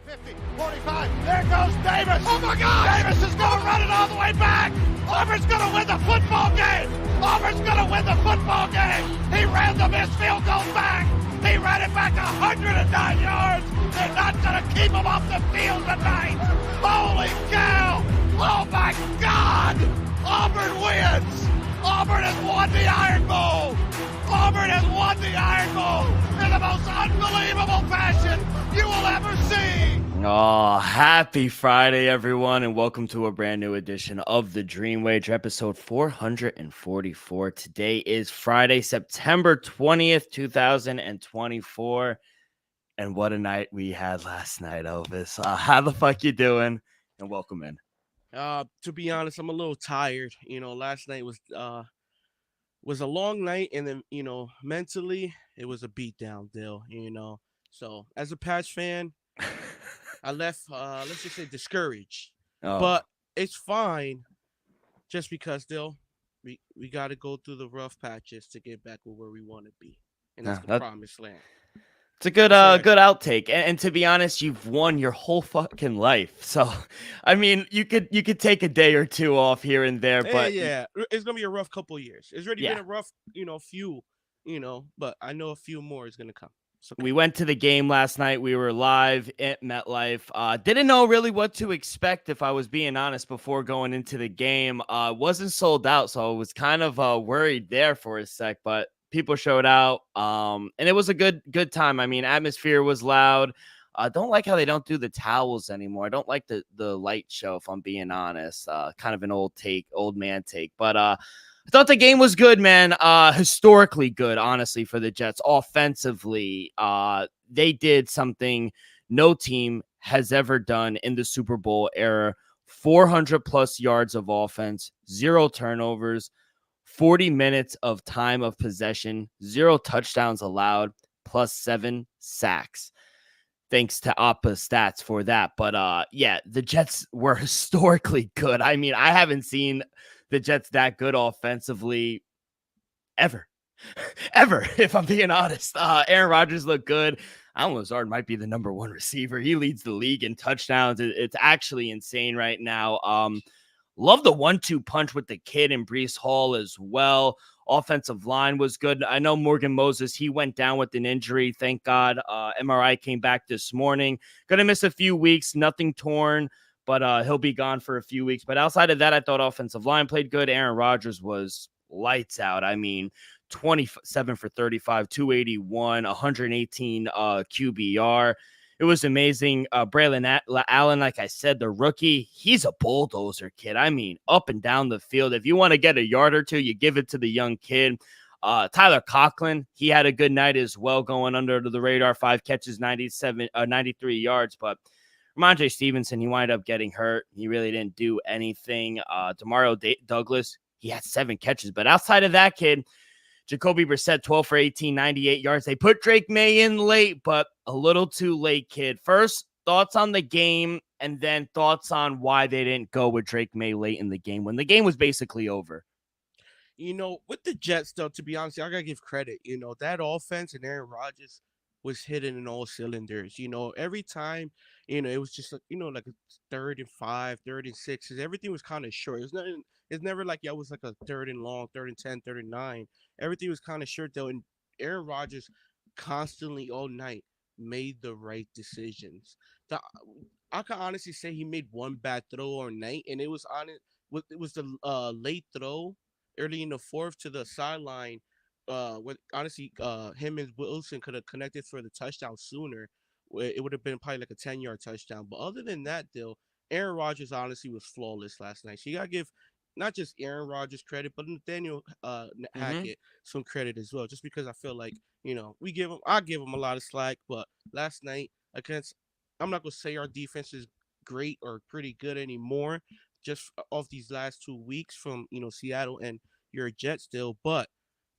50, 45. There goes Davis. Oh, my God. Davis is going to run it all the way back. Auburn's going to win the football game. Auburn's going to win the football game. He ran the missed field goal back. He ran it back 109 yards. They're not going to keep him off the field tonight. Holy cow. Oh, my God. Auburn wins. Auburn has won the Iron Bowl. Auburn has won the Iron Bowl in the most unbelievable fashion you will ever see. Oh, happy Friday, everyone, and welcome to a brand new edition of the Dream Wager, episode 444. Today is Friday, September 20th, 2024, and what a night we had last night, Elvis. How the fuck you doing? And welcome in. To be honest, I'm a little tired. Last night was a long night, and then mentally it was a beatdown deal. So as a Pats fan, I left let's just say discouraged. But it's fine, just because we got to go through the rough patches to get back where we want to be, and that's the promised land. It's a good outtake, and to be honest, you've won your whole fucking life. So, I mean, you could take a day or two off here and there, but yeah, it's gonna be a rough couple of years. It's already been a rough, few, but I know a few more is gonna come. Okay. We went to the game last night. We were live at MetLife. Didn't know really what to expect, if I was being honest, before going into the game. Wasn't sold out, so I was kind of worried there for a sec, but people showed out, and it was a good time. I mean, atmosphere was loud. I don't like how they don't do the towels anymore. I don't like the light show, if I'm being honest. Kind of an old man take. But I thought the game was good, man. Historically good, honestly, for the Jets. Offensively, they did something no team has ever done in the Super Bowl era. 400-plus yards of offense, 0 turnovers, 40 minutes of time of possession, 0 touchdowns allowed, plus 7 sacks. Thanks to Appa Stats for that. But yeah, the Jets were historically good. I mean, I haven't seen the Jets that good offensively ever, if I'm being honest. Aaron Rodgers looked good. Allen Lazard might be the number 1 receiver. He leads the league in touchdowns. It's actually insane right now. Love the 1-2 punch with the kid and Breece Hall as well. Offensive line was good. I know Morgan Moses, he went down with an injury. Thank God. MRI came back this morning. Going to miss a few weeks. Nothing torn, but he'll be gone for a few weeks. But outside of that, I thought offensive line played good. Aaron Rodgers was lights out. I mean, 27 for 35, 281, 118 QBR. It was amazing. Braylon Allen, like I said, the rookie, he's a bulldozer, kid. I mean, up and down the field. If you want to get a yard or two, you give it to the young kid. Tyler Conklin, he had a good night as well, going under the radar. 5 catches, 93 yards. But Ramondre Stevenson, he wound up getting hurt. He really didn't do anything. Demario Douglas, he had 7 catches. But outside of that, kid, Jacoby Brissett, 12 for 18, 98 yards. They put Drake May in late, but a little too late, kid. First, thoughts on the game, and then thoughts on why they didn't go with Drake May late in the game when the game was basically over. With the Jets, though, to be honest, I got to give credit. That offense and Aaron Rodgers was hitting in all cylinders. Every time, it was just, like a 3rd and 5, 3rd and 6. Everything was kind of short. It's never like it was like a 3rd and long, 3rd and 10, 3rd and 9. Everything was kind of short, though. And Aaron Rodgers constantly all night made the right decisions. I can honestly say he made one bad throw all night, and it was the late throw early in the 4th to the sideline. Honestly, him and Wilson could have connected for the touchdown sooner. It would have been probably like a 10-yard touchdown. But other than that, Aaron Rodgers honestly was flawless last night. So you gotta give not just Aaron Rodgers credit, but Nathaniel Hackett some credit as well. Just because I feel like I give him a lot of slack. But last night I'm not gonna say our defense is great or pretty good anymore, just off these last 2 weeks from Seattle and your Jets still. But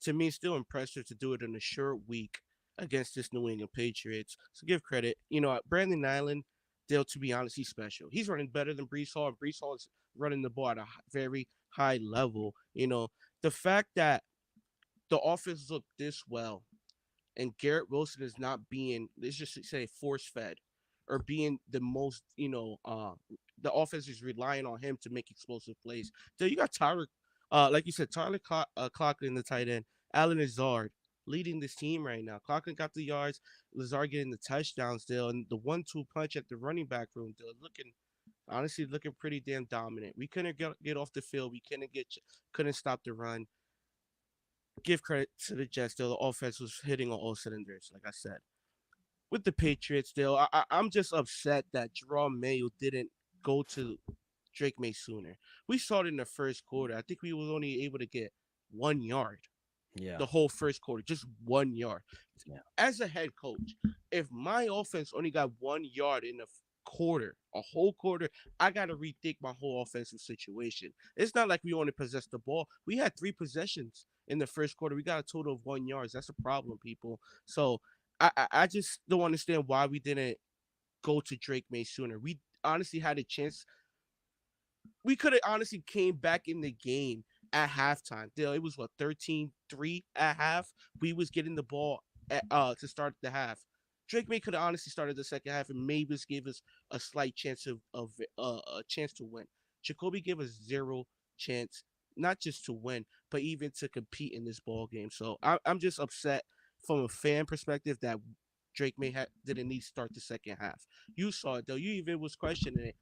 to me, it's still impressive to do it in a short week against this New England Patriots. So give credit. Brandon Allen, to be honest, he's special. He's running better than Breece Hall, and Breece Hall is running the ball at a very high level. The fact that the offense looked this well and Garrett Wilson is not being, let's just say, force-fed. or being the most, the offense is relying on him to make explosive plays. So you got Tyler, like you said, Clockton, the tight end, Alan Lazard leading this team right now. Clockton got the yards, Lazard getting the touchdowns still, and the 1-2 punch at the running back room, still looking pretty damn dominant. We couldn't get off the field. We couldn't stop the run. Give credit to the Jets. Still, the offense was hitting on all cylinders. Like I said, with the Patriots, still, I'm just upset that Jerome Mayo didn't go to Drake May sooner. We saw it in the first quarter. I think we was only able to get 1 yard. Yeah. The whole first quarter, just 1 yard. Yeah. As a head coach, if my offense only got 1 yard in a quarter, a whole quarter, I got to rethink my whole offensive situation. It's not like we only possessed the ball. We had 3 possessions in the first quarter. We got a total of 1 yard. That's a problem, people. So I just don't understand why we didn't go to Drake May sooner. We honestly had a chance. We could have honestly came back in the game at halftime. It was 13-3 at half. We was getting the ball to start the half. Drake May could have honestly started the second half and maybe gave us a slight chance of a chance to win. Jacoby gave us zero chance, not just to win, but even to compete in this ball game. So I'm just upset from a fan perspective that Drake May didn't need to start the second half. You saw it though. You even was questioning it.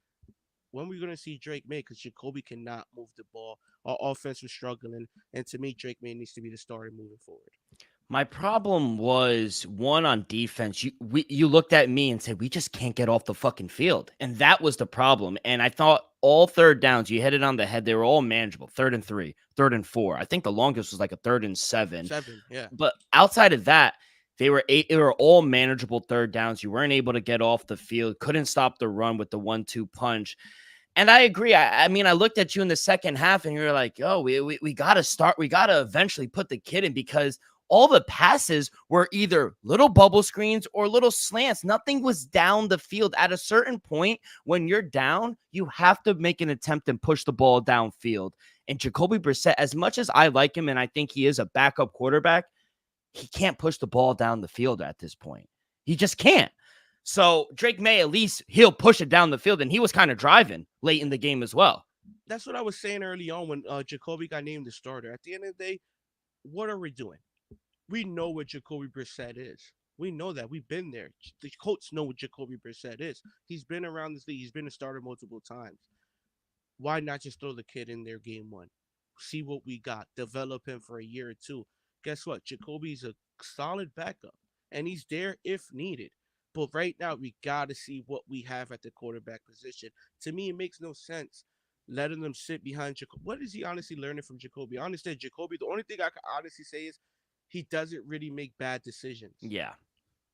When we're going to see Drake May, because Jacoby cannot move the ball. Our offense was struggling. And to me, Drake May needs to be the starter moving forward. My problem was, one, on defense. You looked at me and said, we just can't get off the fucking field. And that was the problem. And I thought all third downs, you hit it on the head, they were all manageable. 3rd and 3, 3rd and 4. I think the longest was like a 3rd and 7. 7, yeah. But outside of that, they were all manageable third downs. You weren't able to get off the field, couldn't stop the run with the 1-2 punch. And I agree. I mean, I looked at you in the second half and you're like, oh, we got to start. We got to eventually put the kid in, because all the passes were either little bubble screens or little slants. Nothing was down the field. At a certain point, when you're down, you have to make an attempt and push the ball downfield. And Jacoby Brissett, as much as I like him and I think he is a backup quarterback, he can't push the ball down the field at this point. He just can't. So Drake May, at least he'll push it down the field, and he was kind of driving late in the game as well. That's what I was saying early on when Jacoby got named the starter. At the end of the day, what are we doing? We know what Jacoby Brissett is. We know that. We've been there. The Colts know what Jacoby Brissett is. He's been around this league. He's been a starter multiple times. Why not just throw the kid in there game one? See what we got. Develop him for a year or two. Guess what? Jacoby's a solid backup, and he's there if needed. But right now, we got to see what we have at the quarterback position. To me, it makes no sense letting them sit behind Jacoby. What is he honestly learning from Jacoby? I understand Jacoby. The only thing I can honestly say is he doesn't really make bad decisions. Yeah.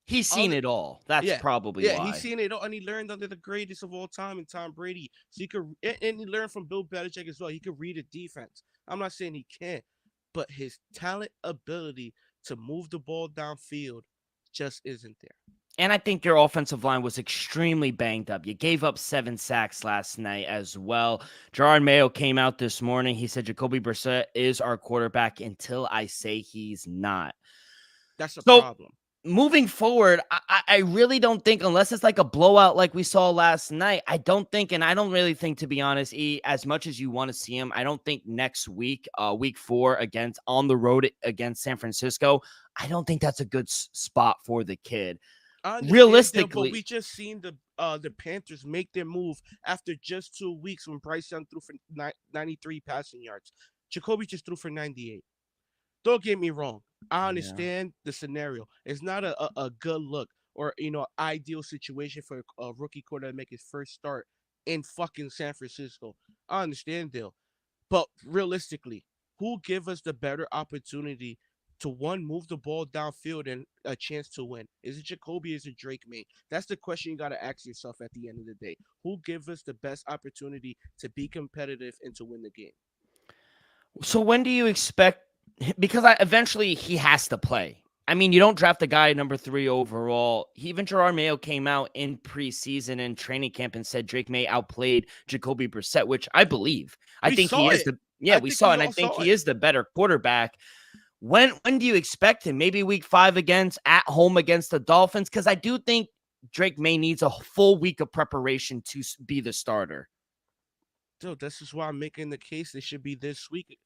He's seen it all. That's probably why. He's seen it all, and he learned under the greatest of all time in Tom Brady. So he could, and he learned from Bill Belichick as well. He could read a defense. I'm not saying he can't, but his talent, ability to move the ball downfield just isn't there. And I think your offensive line was extremely banged up. You gave up 7 sacks last night as well. Gerard Mayo came out this morning. He said Jacoby Brissett is our quarterback until I say he's not. That's a problem. Moving forward, I really don't think, unless it's like a blowout like we saw last night, I don't really think, to be honest, as much as you want to see him, I don't think next week, week 4 on the road against San Francisco, I don't think that's a good spot for the kid. Realistically, but we just seen the Panthers make their move after just 2 weeks when Bryce Young threw for 93 passing yards. Jacoby just threw for 98. Don't get me wrong. I understand the scenario. It's not a good look or, ideal situation for a rookie quarterback to make his first start in fucking San Francisco. I understand, Dale. But realistically, who give us the better opportunity to, one, move the ball downfield and a chance to win? Is it Jacoby or is it Drake May? That's the question you got to ask yourself at the end of the day. Who gives us the best opportunity to be competitive and to win the game? So when do you expect, because eventually he has to play. I mean, you don't draft a guy number 3 overall. Even Gerard Mayo came out in preseason and training camp and said Drake May outplayed Jacoby Brissett, which I believe. I think he is he is the better quarterback. When do you expect him? Maybe week 5 at home against the Dolphins? Because I do think Drake May needs a full week of preparation to be the starter. Dude, this is why I'm making the case they should be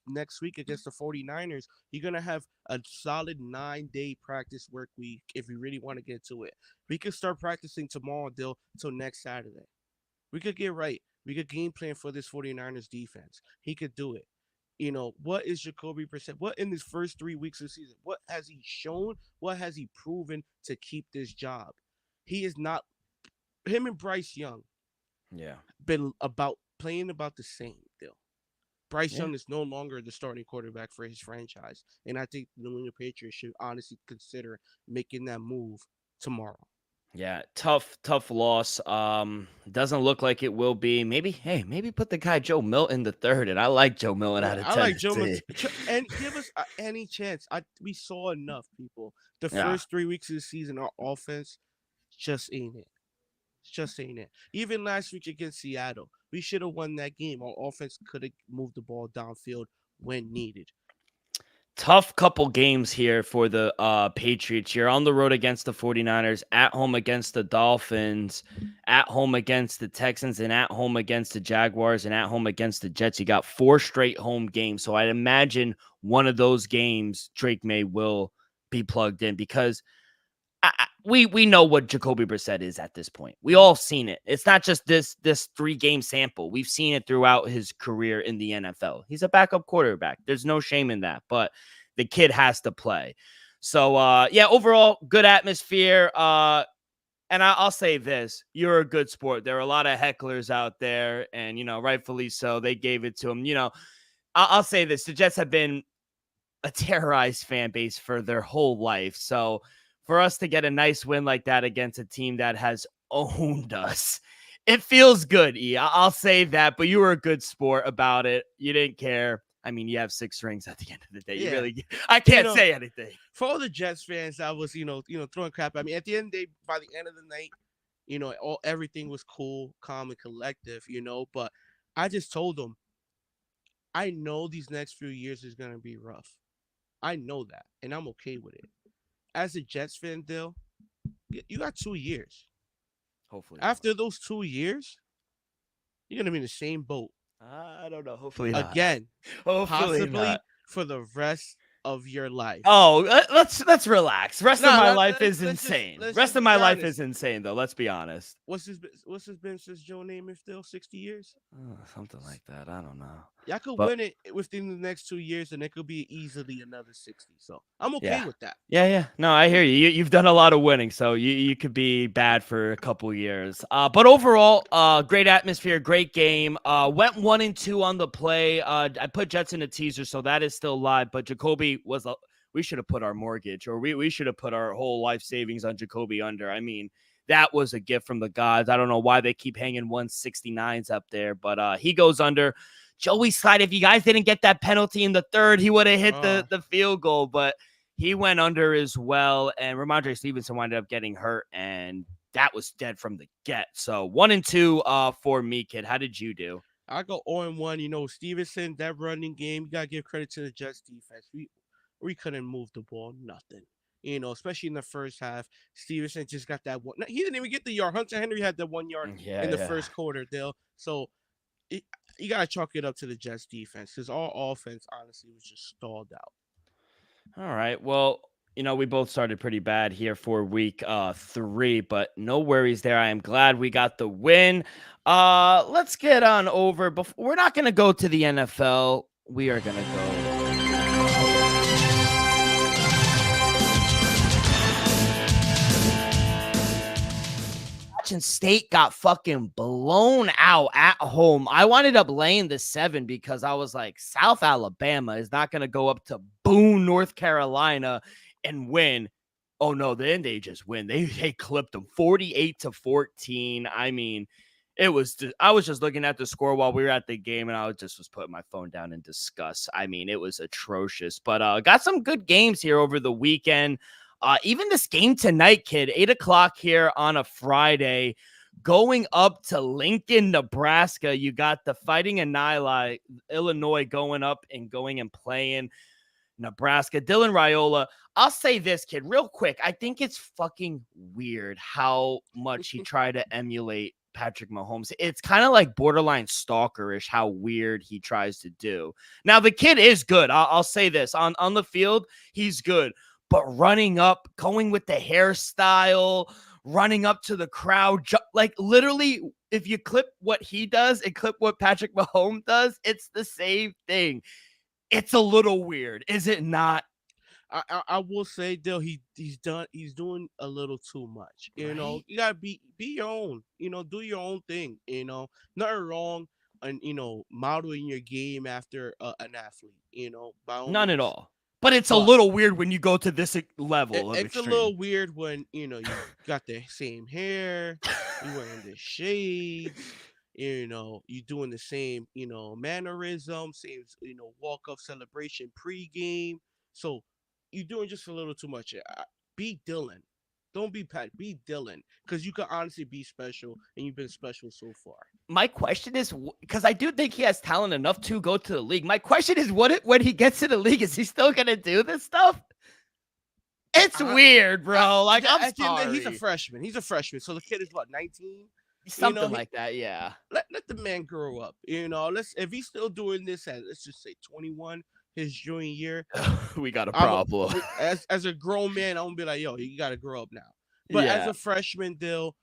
next week against the 49ers. You're going to have a solid 9-day practice work week if you really want to get to it. We could start practicing tomorrow, Dill, until next Saturday. We could get right. We could game plan for this 49ers defense. He could do it. What is Jacoby Brissett? What in his first 3 weeks of the season? What has he shown? What has he proven to keep this job? He is not. Him and Bryce Young Yeah. been playing about the same deal. Bryce Young is no longer the starting quarterback for his franchise, and I think the New England Patriots should honestly consider making that move tomorrow. Yeah, tough loss. Doesn't look like it will be. Maybe put the guy Joe Milton the third, and I like Joe Milton out of Tennessee. I like Joe Milton, and give us any chance. We saw enough, people. The first 3 weeks of the season, our offense just ain't it. Just ain't it. Even last week against Seattle, we should have won that game. Our offense could have moved the ball downfield when needed. Tough couple games here for the Patriots. You're on the road against the 49ers, at home against the Dolphins, at home against the Texans, and at home against the Jaguars, and at home against the Jets. You got 4 straight home games. So I'd imagine one of those games Drake May will be plugged in, because we know what Jacoby Brissett is at this point. We all seen it. It's not just this 3-game sample. We've seen it throughout his career in the NFL. He's a backup quarterback. There's no shame in that, but the kid has to play. So, overall, good atmosphere. And I'll say this. You're a good sport. There are a lot of hecklers out there, and, rightfully so. They gave it to him. I'll say this. The Jets have been a terrorized fan base for their whole life. So, for us to get a nice win like that against a team that has owned us, it feels good, E. I'll say that, but you were a good sport about it. You didn't care. I mean, you have 6 rings at the end of the day. Yeah. I can't say anything. For all the Jets fans, I was, throwing crap at me. At the end of the day, by the end of the night, everything was cool, calm, and collective, but I just told them, I know these next few years is going to be rough. I know that, and I'm okay with it. As a Jets fan, Dill, you got 2 years. Hopefully. After those 2 years, you're going to be in the same boat. I don't know. Hopefully not. Again. Hopefully possibly not. For the rest of your life. Oh, let's relax. Rest of my life is insane. Rest of my life is insane, though. Let's be honest. What's this been since Joe Namath, still 60 years? Something like that. I don't know. Y'all could win it within the next 2 years, and it could be easily another 60. So I'm okay with that. Yeah. No, I hear you. You've done a lot of winning, so you could be bad for a couple years. But overall, great atmosphere, great game. Went 1-2 on the play. I put Jets in a teaser, so that is still live. But Jacoby we should have put our mortgage, or we should have put our whole life savings on Jacoby under. I mean, that was a gift from the gods. I don't know why they keep hanging 169s up there, but he goes under. Joey Slide, if you guys didn't get that penalty in the third, he would have hit the field goal, but he went under as well. And Ramondre Stevenson wound up getting hurt, and that was dead from the get. So 1-2 for me, kid. How did you do? I go 0-1. Stevenson, that running game, you got to give credit to the Jets defense. We couldn't move the ball, nothing. Especially in the first half. Stevenson just got that one. He didn't even get the yard. Hunter Henry had that 1 yard in the first quarter, Dale. So you got to chalk it up to the Jets defense, because our offense, honestly, was just stalled out. All right. Well, we both started pretty bad here for week 3, but no worries there. I am glad we got the win. Let's get on over. We're not going to go to the NFL. We are going to go. State got fucking blown out at home. I wound up laying the 7 because I was like, South Alabama is not going to go up to Boone, North Carolina and win. Oh no, then they just win. They clipped them 48-14. I mean, I was just looking at the score while we were at the game, and I was putting my phone down in disgust. I mean, it was atrocious, but got some good games here over the weekend. Even this game tonight, kid, 8:00 here on a Friday, going up to Lincoln, Nebraska. You got the Fighting Illinois going up and playing. Nebraska. Dylan Raiola, I'll say this, kid, real quick. I think it's fucking weird how much he tried to emulate Patrick Mahomes. It's kind of like borderline stalkerish how weird he tries to do. Now, the kid is good. I'll say this. On the field, he's good. But running up, going with the hairstyle, running up to the crowd, like literally, if you clip what he does and clip what Patrick Mahomes does, it's the same thing. It's a little weird, is it not? I will say, Dill, he's doing a little too much. You know, Right? you gotta be your own. You know, do your own thing. You know, nothing wrong, and modeling your game after an athlete. You know, by all None at means. all. But it's a But little weird when you go to this level of it's a extreme. little weird when you got the same hair, you wearing the shades. You doing the same, mannerism, same, walk up celebration pregame. So you're doing just a little too much. Be Dylan. Don't be Pat. Be Dylan, because you can honestly be special, and you've been special so far. My question is, because I do think he has talent enough to go to the league. My question is, when he gets to the league, is he still gonna do this stuff? It's weird, bro. Like, I'm sorry. He's a freshman. So the kid is what, 19? Something like that, yeah. Let the man grow up. If he's still doing this at, let's just say, 21, his junior year, we got a problem. As a grown man, I'm gonna be like, yo, you gotta grow up now. But as a freshman, Dill,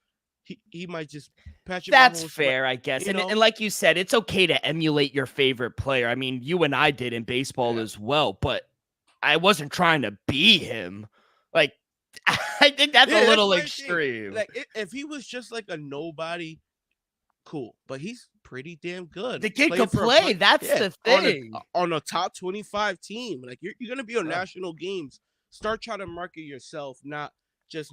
he might just Patrick. That's fair, I guess. And like you said, it's okay to emulate your favorite player. I mean, you and I did in baseball as well, but I wasn't trying to be him. Like, I think that's a little extreme. Like, if he was just like a nobody, cool. But he's pretty damn good. The kid could play. That's the thing. On a top 25 team. Like, you're going to be on national games. Start trying to market yourself, not just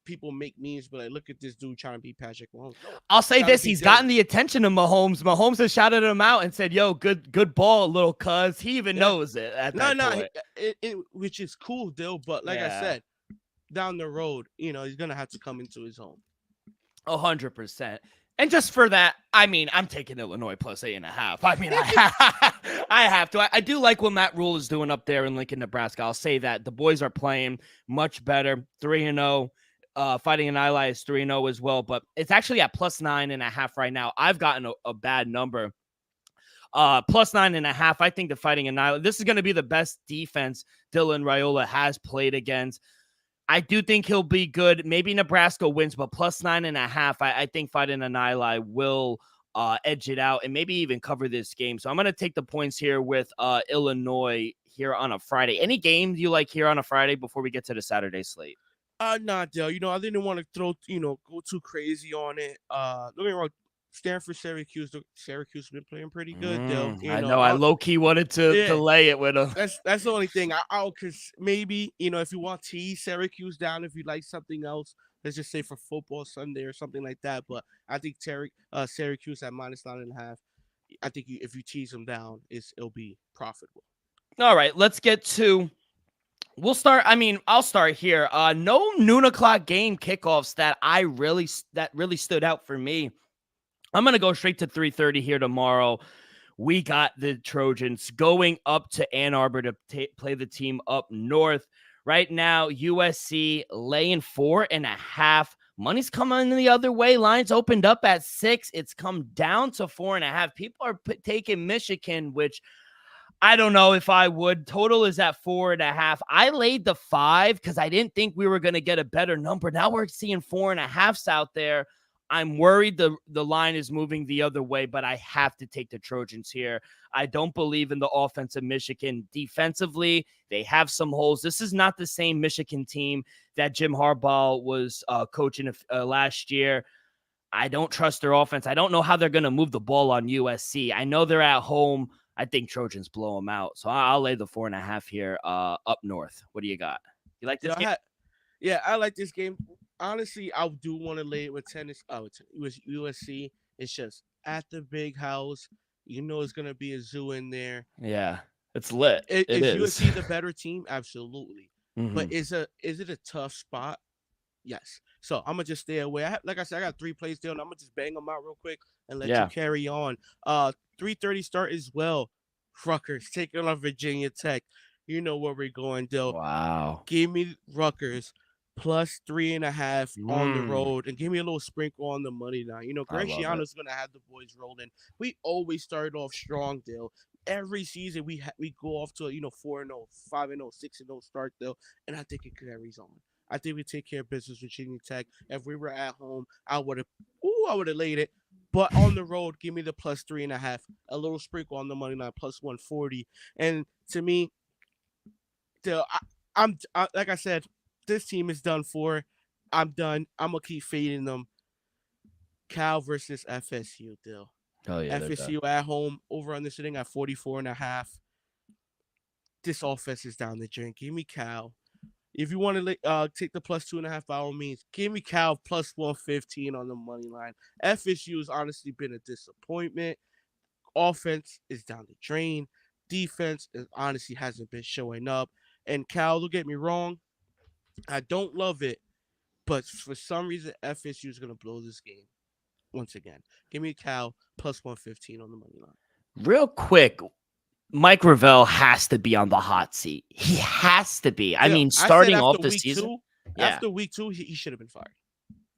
people make memes, but like, look at this dude trying to beat Patrick Mahomes. No, I'll say this. He's gotten the attention of Mahomes. Mahomes has shouted him out and said, yo, good ball, little cuz. He even knows it at that point. Which is cool, Dill. But like I said, down the road, he's going to have to come into his own. 100%. And just for that, I mean, I'm taking Illinois plus 8.5. I mean, I have to. I do like what Matt Rule is doing up there in Lincoln, Nebraska. I'll say that. The boys are playing much better. 3-0. Fighting an Ally is 3-0 as well. But it's actually at plus 9.5 right now. I've gotten a bad number. Plus 9.5. I think the Fighting an Ally, this is going to be the best defense Dylan Raiola has played against. I do think he'll be good. Maybe Nebraska wins, but plus 9.5. I think Fighting an Ally will edge it out and maybe even cover this game. So I'm going to take the points here with Illinois here on a Friday. Any game you like here on a Friday before we get to the Saturday slate? Not Dale. I didn't want to go too crazy on it. Don't get me wrong. Stanford, Syracuse has been playing pretty good, Dale. I know. I low-key wanted to delay it with them. That's the only thing. Because maybe, if you want to tease Syracuse down, if you like something else, let's just say for football Sunday or something like that. But I think Syracuse at minus 9.5. I think if you tease them down, it'll be profitable. All right, let's get to. We'll start. I mean, I'll start here. No noon o'clock game kickoffs that really stood out for me. I'm going to go straight to 3:30 here tomorrow. We got the Trojans going up to Ann Arbor to play the team up north. Right now, USC laying 4.5. Money's coming the other way. Lines opened up at 6. It's come down to 4.5. People are taking Michigan, which I don't know if I would. Total is at 4.5. I laid the 5 because I didn't think we were going to get a better number. Now we're seeing 4.5s out there. I'm worried the line is moving the other way, but I have to take the Trojans here. I don't believe in the offense of Michigan. Defensively, they have some holes. This is not the same Michigan team that Jim Harbaugh was coaching last year. I don't trust their offense. I don't know how they're going to move the ball on USC. I know they're at home. I think Trojans blow them out. So I'll lay the 4.5 here up north. What do you got? You like this game? Yeah, I like this game. Honestly, I do want to lay it with tennis. With USC. It's just at the big house. It's going to be a zoo in there. Yeah, it's lit. Is USC the better team? Absolutely. Mm-hmm. But is it a tough spot? Yes. So I'm going to just stay away. Like I said, I got 3 plays there, and I'm going to just bang them out real quick and let you carry on. 3:30 start as well. Rutgers taking on Virginia Tech. You know where we're going, Dill. Wow. Give me Rutgers plus 3.5 on the Mm, road, and give me a little sprinkle on the money line. You know, I love it. Graciano's gonna have the boys rolling. We always started off strong, Dill. Every season we go off to a 4-0, 5-0, 6-0 start, Dill, and I think it carries on. I think we take care of business with Virginia Tech. If we were at home, I would have laid it. But on the road, give me the plus 3.5, a little sprinkle on the money line, plus 140. And to me, Dill, like I said, this team is done for. I'm done. I'm gonna keep fading them. Cal versus FSU, Dill. Oh yeah, they're done. FSU at home, over on the sitting at 44.5. This offense is down the drain. Give me Cal. If you want to take the plus 2.5, by all means, give me Cal plus 115 on the money line. FSU has honestly been a disappointment. Offense is down the drain. Defense honestly hasn't been showing up. And Cal, don't get me wrong, I don't love it, but for some reason, FSU is going to blow this game once again. Give me Cal plus 115 on the money line. Real quick, Mike Ravel has to be on the hot seat. He has to be. I mean, starting off the season. After week 2, he should have been fired.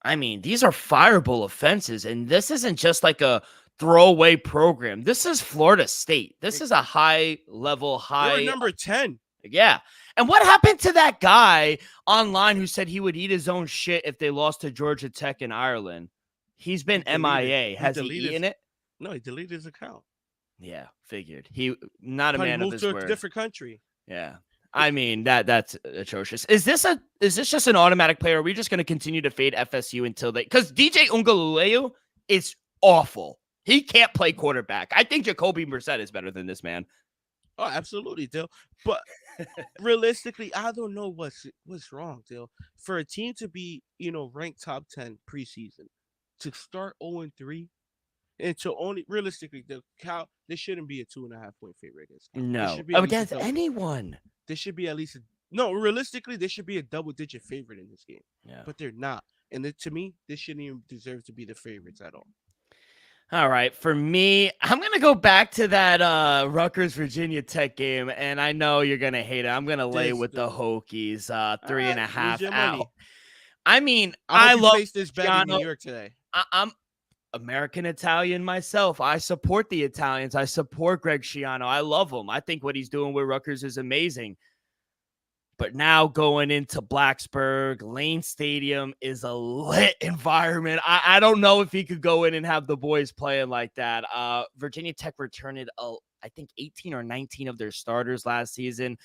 I mean, these are fireable offenses, and this isn't just like a throwaway program. This is Florida State. This is a high-level, They're number 10. Yeah. And what happened to that guy online who said he would eat his own shit if they lost to Georgia Tech in Ireland? He's been MIA. Has he eaten it? No, he deleted his account. Yeah, figured. He not a man of his word. Moved to a different country. Yeah. I mean, that's atrocious. Is this just an automatic play, or are we just going to continue to fade FSU until they, because DJ Ungaluleu is awful. He can't play quarterback. I think Jacoby Brissett is better than this man. Oh, absolutely, Dill. But realistically, I don't know what's wrong, Dill. For a team to be, ranked top 10 preseason, to start 0-3, and to only realistically, this shouldn't be a 2.5 point favorite against Cal. No, against anyone. This should be at least realistically, this should be a double-digit favorite in this game. Yeah, but they're not. And to me, this shouldn't even deserve to be the favorites at all. All right, for me, I'm going to go back to that Rutgers Virginia Tech game, and I know you're going to hate it. I'm going to lay with the Hokies, 3.5 out. I mean, I love this bet in New York today. I'm American Italian myself. I support the Italians. I support Greg Schiano. I love him. I think what he's doing with Rutgers is amazing. But now going into Blacksburg, Lane Stadium is a lit environment. I don't know if he could go in and have the boys playing like that. Virginia Tech returned, I think, 18 or 19 of their starters last season.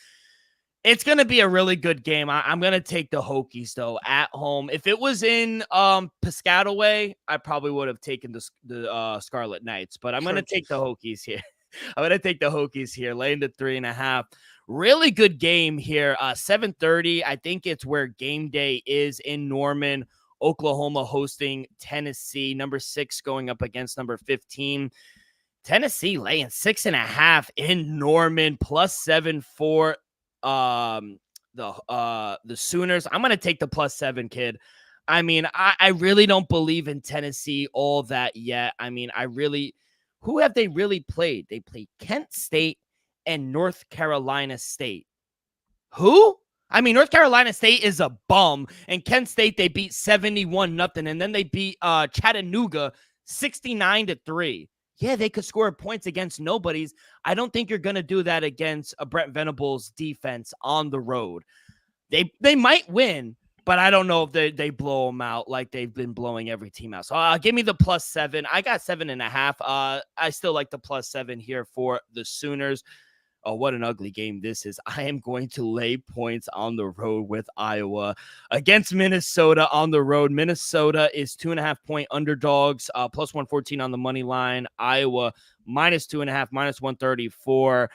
It's going to be a really good game. I'm going to take the Hokies, though, at home. If it was in Piscataway, I probably would have taken the Scarlet Knights. But I'm going to take the Hokies here. I'm going to take the Hokies here, laying the 3.5. Really good game here. 7:30. I think it's where game day is in Norman. Oklahoma hosting Tennessee. Number 6 going up against number 15. Tennessee laying 6.5 in Norman. +7 for the Sooners. I'm going to take the +7, kid. I mean, I really don't believe in Tennessee all that yet. I mean, who have they really played? They played Kent State and North Carolina State. Who? I mean, North Carolina State is a bum, and Kent State, they beat 71-0, and then they beat Chattanooga 69-3. Yeah, they could score points against nobodies. I don't think you're going to do that against a Brent Venables defense on the road. They might win, but I don't know if they blow them out like they've been blowing every team out. So give me the +7. I got 7.5. I still like the +7 here for the Sooners. Oh, what an ugly game this is. I am going to lay points on the road with Iowa against Minnesota on the road. Minnesota is 2.5-point underdogs, +114 on the money line. Iowa -2.5, -134.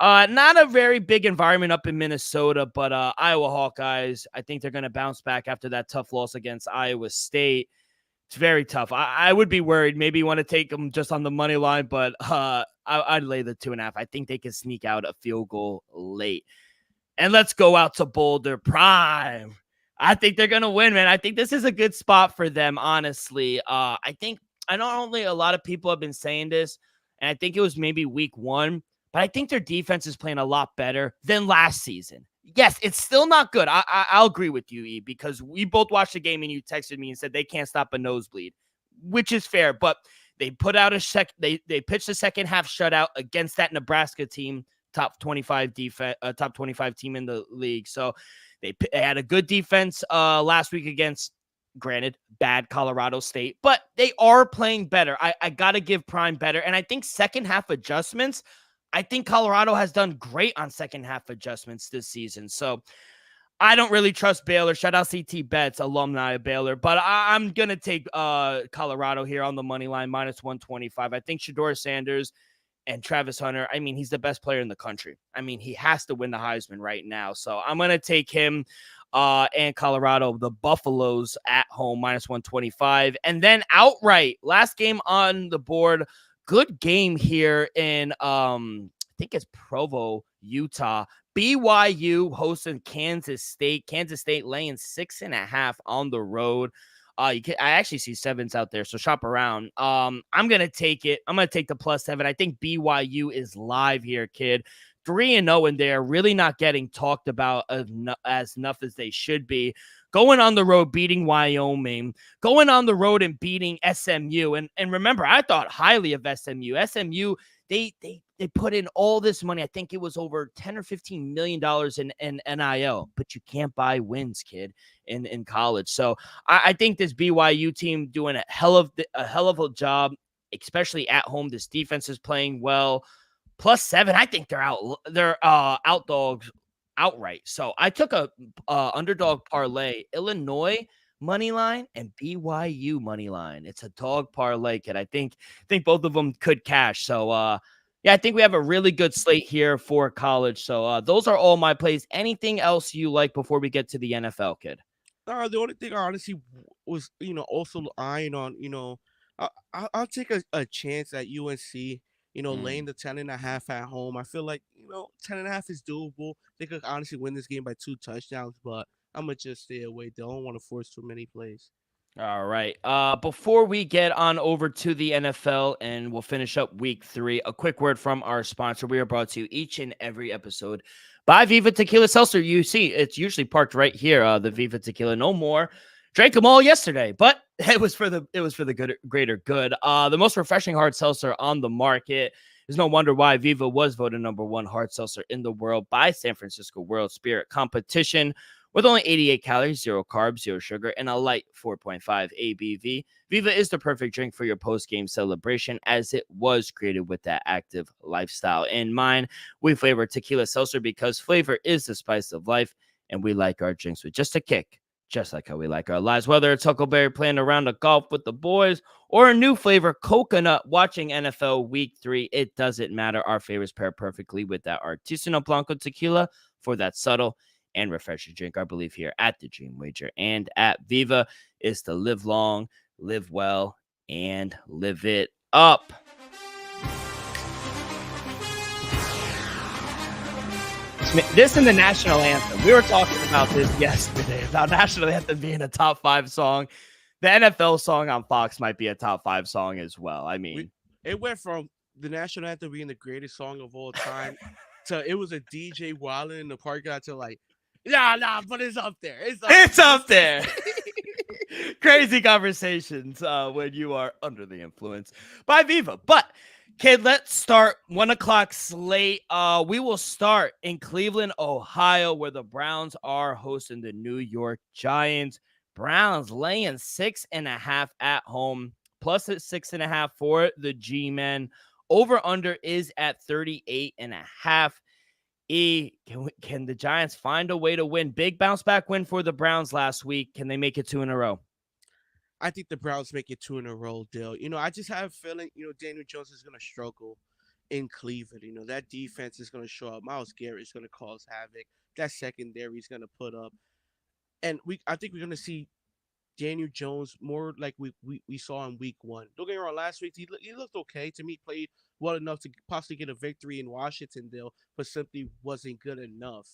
Not a very big environment up in Minnesota, but Iowa Hawkeyes, I think they're going to bounce back after that tough loss against Iowa State. It's very tough. I would be worried. Maybe you want to take them just on the money line, but I'd lay the 2.5. I think they can sneak out a field goal late. And let's go out to Boulder Prime. I think they're going to win, man. I think this is a good spot for them, honestly. I know only a lot of people have been saying this, and I think it was maybe week 1, but I think their defense is playing a lot better than last season. Yes, it's still not good. I'll agree with you, E, because we both watched the game and you texted me and said they can't stop a nosebleed, which is fair. But they put out they pitched a second half shutout against that Nebraska team, top 25 defense, top 25 team in the league. So they had a good defense last week against, granted, bad Colorado State, but they are playing better. I got to give Prime better. And I think second half adjustments, I think Colorado has done great on second half adjustments this season. So I don't really trust Baylor. Shout out CT Betts, alumni of Baylor. But I'm going to take Colorado here on the money line, -125. I think Shedeur Sanders and Travis Hunter, I mean, he's the best player in the country. I mean, he has to win the Heisman right now. So I'm going to take him and Colorado, the Buffaloes at home, -125. And then outright, last game on the board, good game here in, I think it's Provo, Utah. BYU hosting Kansas State. Kansas State laying 6.5 on the road. I actually see 7s out there, so shop around. I'm gonna take it. I'm gonna take the +7. I think BYU is live here, kid. 3-0 in there, really not getting talked about as enough as they should be. Going on the road, beating Wyoming, going on the road and beating SMU. And remember, I thought highly of SMU. SMU, they put in all this money. I think it was over $10 or $15 million in NIL, but you can't buy wins, kid, in college. So I think this BYU team doing a hell of a job, especially at home. This defense is playing well. +7, I think they're out dogs outright. So I took a underdog parlay, Illinois money line and BYU money line. It's a dog parlay, kid. I think both of them could cash. So yeah, I think we have a really good slate here for college. So those are all my plays. Anything else you like before we get to the NFL, kid? The only thing I honestly was, also eyeing on, I'll take a chance at UNC, laying the 10.5 at home. I feel like, 10.5 is doable. They could honestly win this game by 2 touchdowns, but I'm going to just stay away. Don't want to force too many plays. All right. Before we get on over to the NFL and we'll finish up week 3, a quick word from our sponsor. We are brought to you each and every episode by Viva Tequila Seltzer. You see, it's usually parked right here. The Viva Tequila, no more. Drank them all yesterday, but it was for the greater good. The most refreshing hard seltzer on the market. There's no wonder why Viva was voted #1 hard seltzer in the world by San Francisco World Spirit Competition. With only 88 calories, 0 carbs, 0 sugar, and a light 4.5 ABV, Viva is the perfect drink for your post-game celebration, as it was created with that active lifestyle in mind. We flavor tequila seltzer because flavor is the spice of life, and we like our drinks with just a kick, just like how we like our lives. Whether it's Huckleberry playing around the golf with the boys or a new flavor, coconut, watching NFL Week 3, it doesn't matter. Our favorites pair perfectly with that Artisanal Blanco tequila for that subtle and refreshing drink. Our belief here at the Dream Wager and at Viva is to live long, live well, and live it up. This and the national anthem. We were talking about this yesterday, about national anthem being a top 5 song. The NFL song on Fox might be a top 5 song as well. I mean, it went from the national anthem being the greatest song of all time to it was a DJ wilding in the parking lot to like, nah, but it's up there. It's up there. Crazy conversations when you are under the influence by Viva. But, kid, let's start 1 o'clock slate. We will start in Cleveland, Ohio, where the Browns are hosting the New York Giants. Browns laying 6.5 at home, plus 6.5 for the G-Men. Over-under is at 38.5. Can the Giants find a way to win? Big bounce back win for the Browns last week. Can they make it 2 in a row? I think the Browns make it 2 in a row, Dale. I just have a feeling, Daniel Jones is going to struggle in Cleveland. That defense is going to show up. Myles Garrett is going to cause havoc. That secondary is going to put up. And I think we're going to see Daniel Jones more like we saw in week 1. Don't get me wrong, last week he looked okay. To me, played well enough to possibly get a victory in Washington, Dale, but simply wasn't good enough.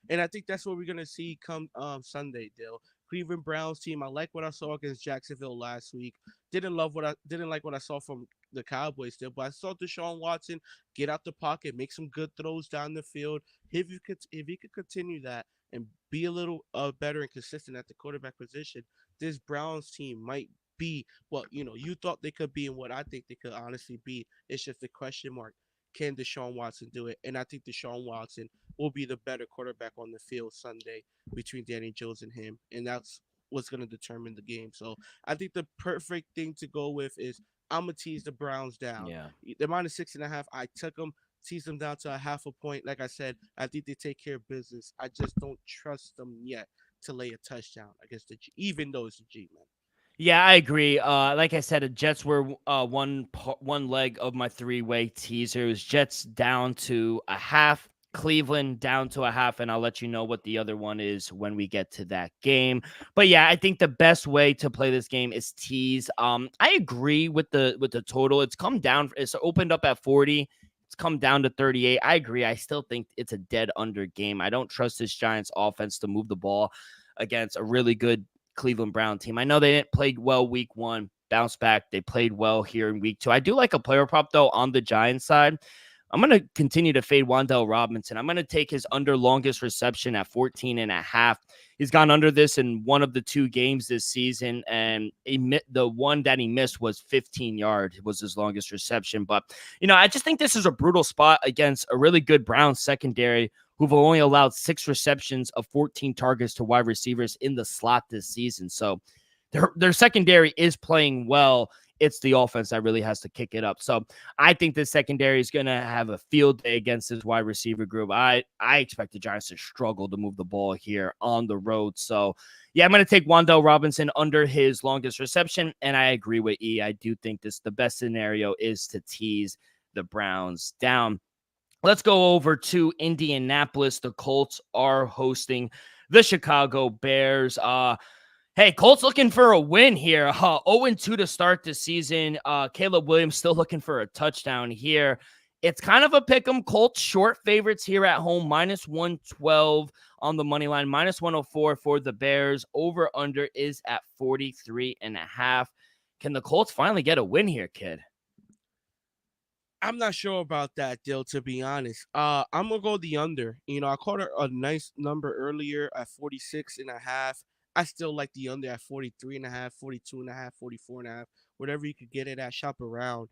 And I think that's what we're going to see come Sunday, Dale. Cleveland Browns team. I like what I saw against Jacksonville last week. Didn't like what I saw from the Cowboys still, but I saw Deshaun Watson get out the pocket, make some good throws down the field. If he could continue that and be a little better and consistent at the quarterback position, this Browns team might be what you thought they could be and what I think they could honestly be. It's just a question mark. Can Deshaun Watson do it? And I think Deshaun Watson will be the better quarterback on the field Sunday between Danny Jones and him, and that's what's going to determine the game. So I think the perfect thing to go with is I'm gonna tease the Browns down. Yeah. They're -6.5. I took them, tease them down to a half a point. Like I said, I think they take care of business. I just don't trust them yet to lay a touchdown against the G, even though it's a G man. Yeah, I agree. Like I said, the Jets were one leg of my three-way teasers. Jets down to a half, Cleveland down to a half, and I'll let you know what the other one is when we get to that game. But yeah, I think the best way to play this game is tease. I agree with the total. It's come down. It's opened up at 40. It's come down to 38. I agree. I still think it's a dead under game. I don't trust this Giants offense to move the ball against a really good Cleveland Brown team. I know they didn't play well week one, bounce back. They played well here in week two. I do like a player prop, though, on the Giants side. I'm going to continue to fade Wan'Dale Robinson. I'm going to take his under longest reception at 14.5. He's gone under this in one of the two games this season, and the one that he missed was 15 yards. It was his longest reception. But, I just think this is a brutal spot against a really good Browns secondary who've only allowed 6 receptions of 14 targets to wide receivers in the slot this season. So their secondary is playing well. It's the offense that really has to kick it up. So I think the secondary is going to have a field day against this wide receiver group. I expect the Giants to struggle to move the ball here on the road. So, yeah, I'm going to take Wan'Dale Robinson under his longest reception, and I agree with E. I do think the best scenario is to tease the Browns down. Let's go over to Indianapolis. The Colts are hosting the Chicago Bears. Hey, Colts looking for a win here. 0-2 to start the season. Caleb Williams still looking for a touchdown here. It's kind of a pick 'em. Colts short favorites here at home, -112 on the money line, -104 for the Bears. Over under is at 43.5. Can the Colts finally get a win here, kid? I'm not sure about that, Dill, to be honest. I'm gonna go the under. I caught a nice number earlier at 46.5. I still like the under at 43.5, 42.5, 44.5, whatever you could get it at. Shop around.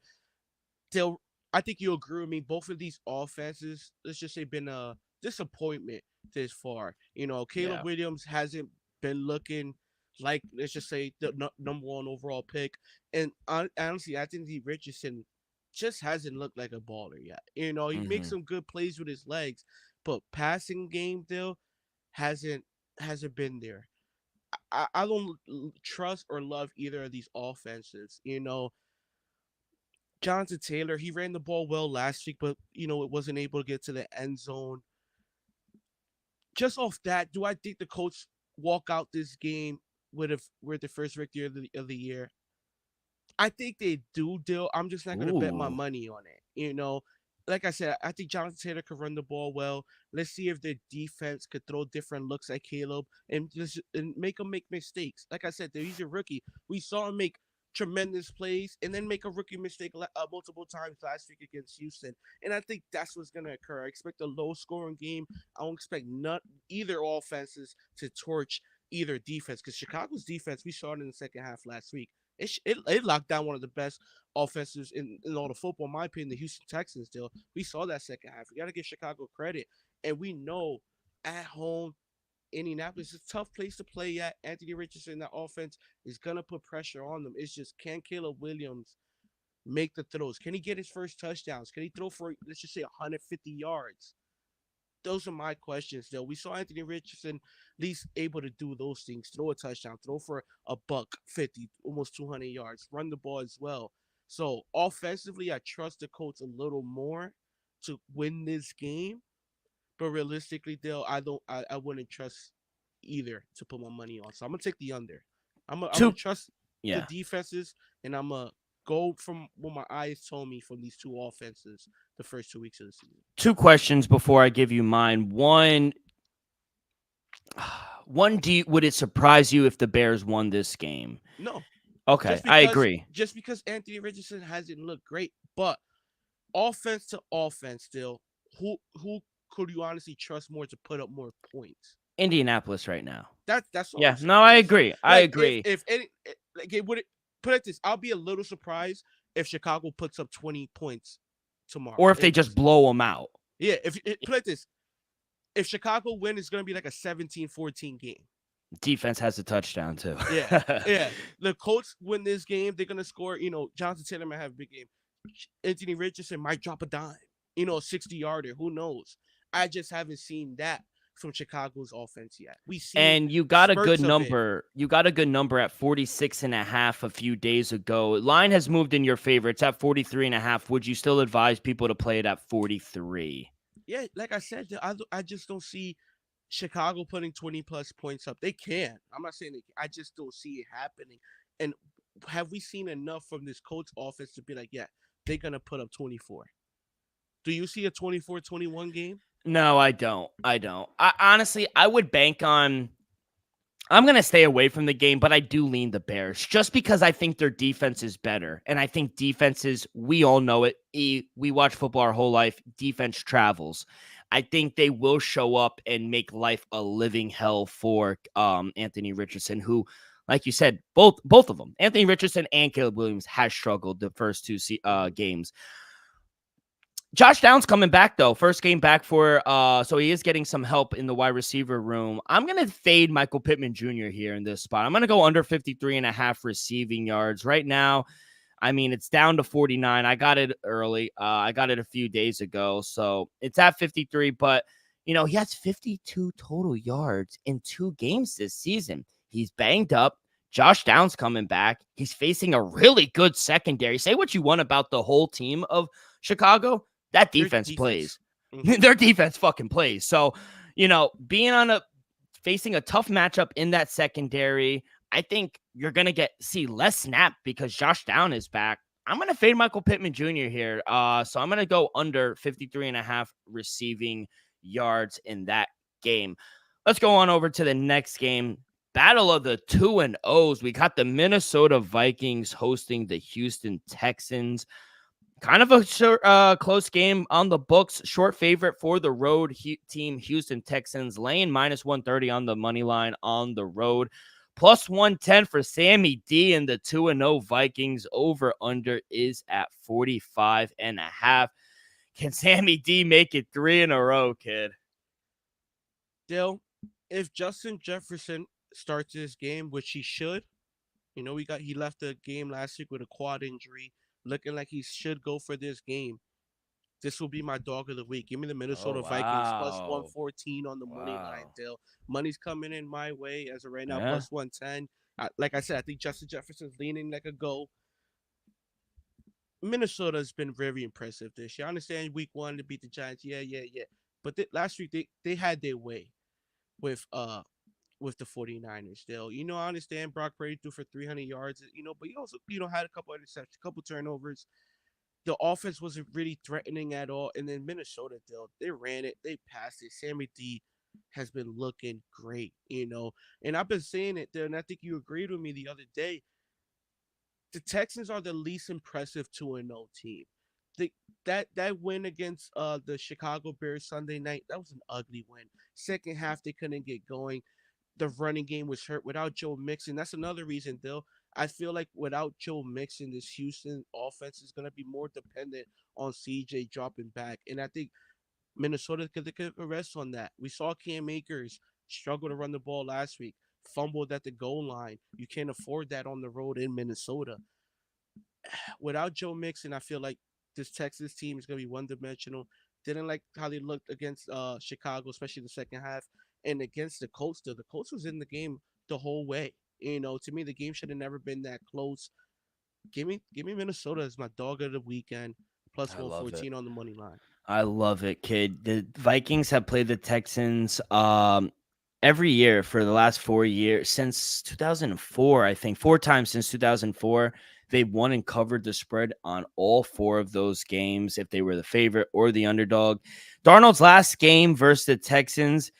Dill, I think you'll agree with me. Both of these offenses, let's just say, been a disappointment this far. Caleb Williams hasn't been looking like, let's just say, the number one overall pick. And honestly, Anthony Richardson just hasn't looked like a baller yet. He makes some good plays with his legs, but passing game, Dill, hasn't been there. I don't trust or love either of these offenses. Jonathan Taylor, he ran the ball well last week, but it wasn't able to get to the end zone. Just off that, do I think the Colts walk out this game with the first victory of the year? I think they do, Dill. I'm just not going to bet my money on it. Like I said, I think Jonathan Taylor could run the ball well. Let's see if the defense could throw different looks at Caleb and make him make mistakes. Like I said, he's a rookie. We saw him make tremendous plays and then make a rookie mistake multiple times last week against Houston. And I think that's what's going to occur. I expect a low-scoring game. I don't expect either offenses to torch either defense, because Chicago's defense, we saw it in the second half last week. It locked down one of the best offenses in all the football, in my opinion, the Houston Texans. Still, we saw that second half. We got to give Chicago credit, and we know at home, Indianapolis is a tough place to play at. Anthony Richardson, that offense is gonna put pressure on them. It's just, can Caleb Williams make the throws? Can he get his first touchdowns? Can he throw for, let's just say, 150 yards? Those are my questions, though. We saw Anthony Richardson at least able to do those things, throw a touchdown, throw for a buck 50, almost 200 yards, run the ball as well. So offensively, I trust the Colts a little more to win this game. But realistically, Dale, I wouldn't trust either to put my money on. So I'm gonna take the under. I'm gonna trust the defenses, and I'm gonna go from what my eyes told me from these two offenses the first 2 weeks of the season. 2 questions before I give you mine. One, Would it surprise you if the Bears won this game? No, Okay, I agree. just because Anthony Richardson hasn't looked great, but offense to offense, still, who could you honestly trust more to put up more points? Indianapolis right now. That's all Yeah, I'm saying. no, I That's all. agree. I Like agree. if any like it would put it this, I'll be a little surprised if Chicago puts up 20 points tomorrow. Or if they just blow them out. Yeah, if put it this, if Chicago win, it's gonna be like a 17-14 game. Defense has a touchdown too. Yeah. The Colts win this game, they're gonna score. Jonathan Taylor might have a big game. Anthony Richardson might drop a dime. A 60-yarder. Who knows? I just haven't seen that from Chicago's offense yet. We see, and you got a good spurts of it. number. You got a good number at 46.5 a few days ago. Line has moved in your favor. It's at 43.5. Would you still advise people to play it at 43? Yeah, like I said, I just don't see Chicago putting 20 plus points up. They can. I'm not saying I just don't see it happening. And have we seen enough from this Colts offense to be like, yeah, they're gonna put up 24? Do you see a 24-21 game? No, I don't. Honestly, I would bank on. I'm going to stay away from the game, but I do lean the Bears just because I think their defense is better. And I think defenses, we all know it. We watch football our whole life. Defense travels. I think they will show up and make life a living hell for Anthony Richardson, who, like you said, both of them, Anthony Richardson and Caleb Williams, has struggled the first two games. Josh Downs coming back, though. First game back so he is getting some help in the wide receiver room. I'm going to fade Michael Pittman Jr. here in this spot. I'm going to go under 53.5 receiving yards. Right now, I mean, it's down to 49. I got it early. I got it a few days ago. So it's at 53, but, he has 52 total yards in 2 games this season. He's banged up. Josh Downs coming back. He's facing a really good secondary. Say what you want about the whole team of Chicago. That defense plays. Mm-hmm. Their defense fucking plays. So, being facing a tough matchup in that secondary, I think you're going to see less snap because Josh Downs is back. I'm going to fade Michael Pittman Jr. here. So I'm going to go under 53.5 receiving yards in that game. Let's go on over to the next game. Battle of the 2-0s. We got the Minnesota Vikings hosting the Houston Texans. Kind of a close game on the books. Short favorite for the road team, Houston Texans, laying minus 130 on the money line on the road. Plus 110 for Sammy D and the 2-0 Vikings. Over under is at 45.5. Can Sammy D make it 3 in a row, kid? Dale, if Justin Jefferson starts this game, which he should, he left the game last week with a quad injury. Looking like he should go for this game. This will be my dog of the week. Give me the Minnesota Vikings plus 114 on the money line, Dale. Money's coming in my way as of right now, plus 110. Like I said, I think Justin Jefferson's leaning like a go. Minnesota has been very impressive this year. I understand week 1 to beat the Giants. Yeah. But last week, they had their way with the 49ers still. I understand Brock Purdy threw for 300 yards, but he also, had a couple interceptions, a couple turnovers. The offense wasn't really threatening at all. And then Minnesota, they ran it, they passed it. Sammy D has been looking great, And I've been saying it there, and I think you agreed with me the other day. The Texans are the least impressive 2-0 team. That win against the Chicago Bears Sunday night, that was an ugly win. Second half, they couldn't get going. The running game was hurt without Joe Mixon. That's another reason, Bill. I feel like without Joe Mixon, this Houston offense is going to be more dependent on CJ dropping back. And I think Minnesota could rest on that. We saw Cam Akers struggle to run the ball last week, fumbled at the goal line. You can't afford that on the road in Minnesota. Without Joe Mixon, I feel like this Texas team is going to be one-dimensional. Didn't like how they looked against Chicago, especially the second half. And against the Colts, the Colts was in the game the whole way. To me, the game should have never been that close. Give me Minnesota as my dog of the weekend, plus 114 on the money line. I love it, kid. The Vikings have played the Texans every year for the last 4 years, since 2004, I think. 4 times since 2004. They won and covered the spread on all 4 of those games, if they were the favorite or the underdog. Darnold's last game versus the Texans,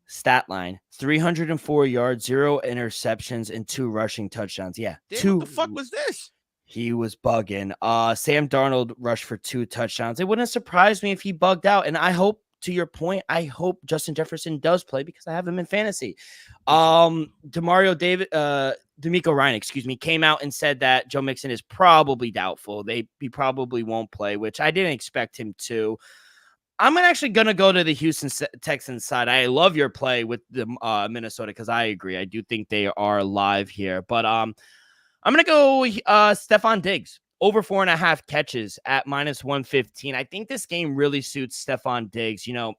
stat line: 304 yards, 0 interceptions, and 2 rushing touchdowns. Yeah, Damn, what the two. fuck was this? He was bugging. Sam Darnold rushed for 2 touchdowns. It wouldn't surprise me if he bugged out. And I hope, to your point, I hope Justin Jefferson does play because I have him in fantasy. D'Amico Ryan, came out and said that Joe Mixon is probably doubtful. He probably won't play, which I didn't expect him to. I'm actually going to go to the Houston Texans side. I love your play with the Minnesota because I agree. I do think they are live here. But I'm going to go Stephon Diggs. Over 4.5 catches at -115. I think this game really suits Stephon Diggs. You know,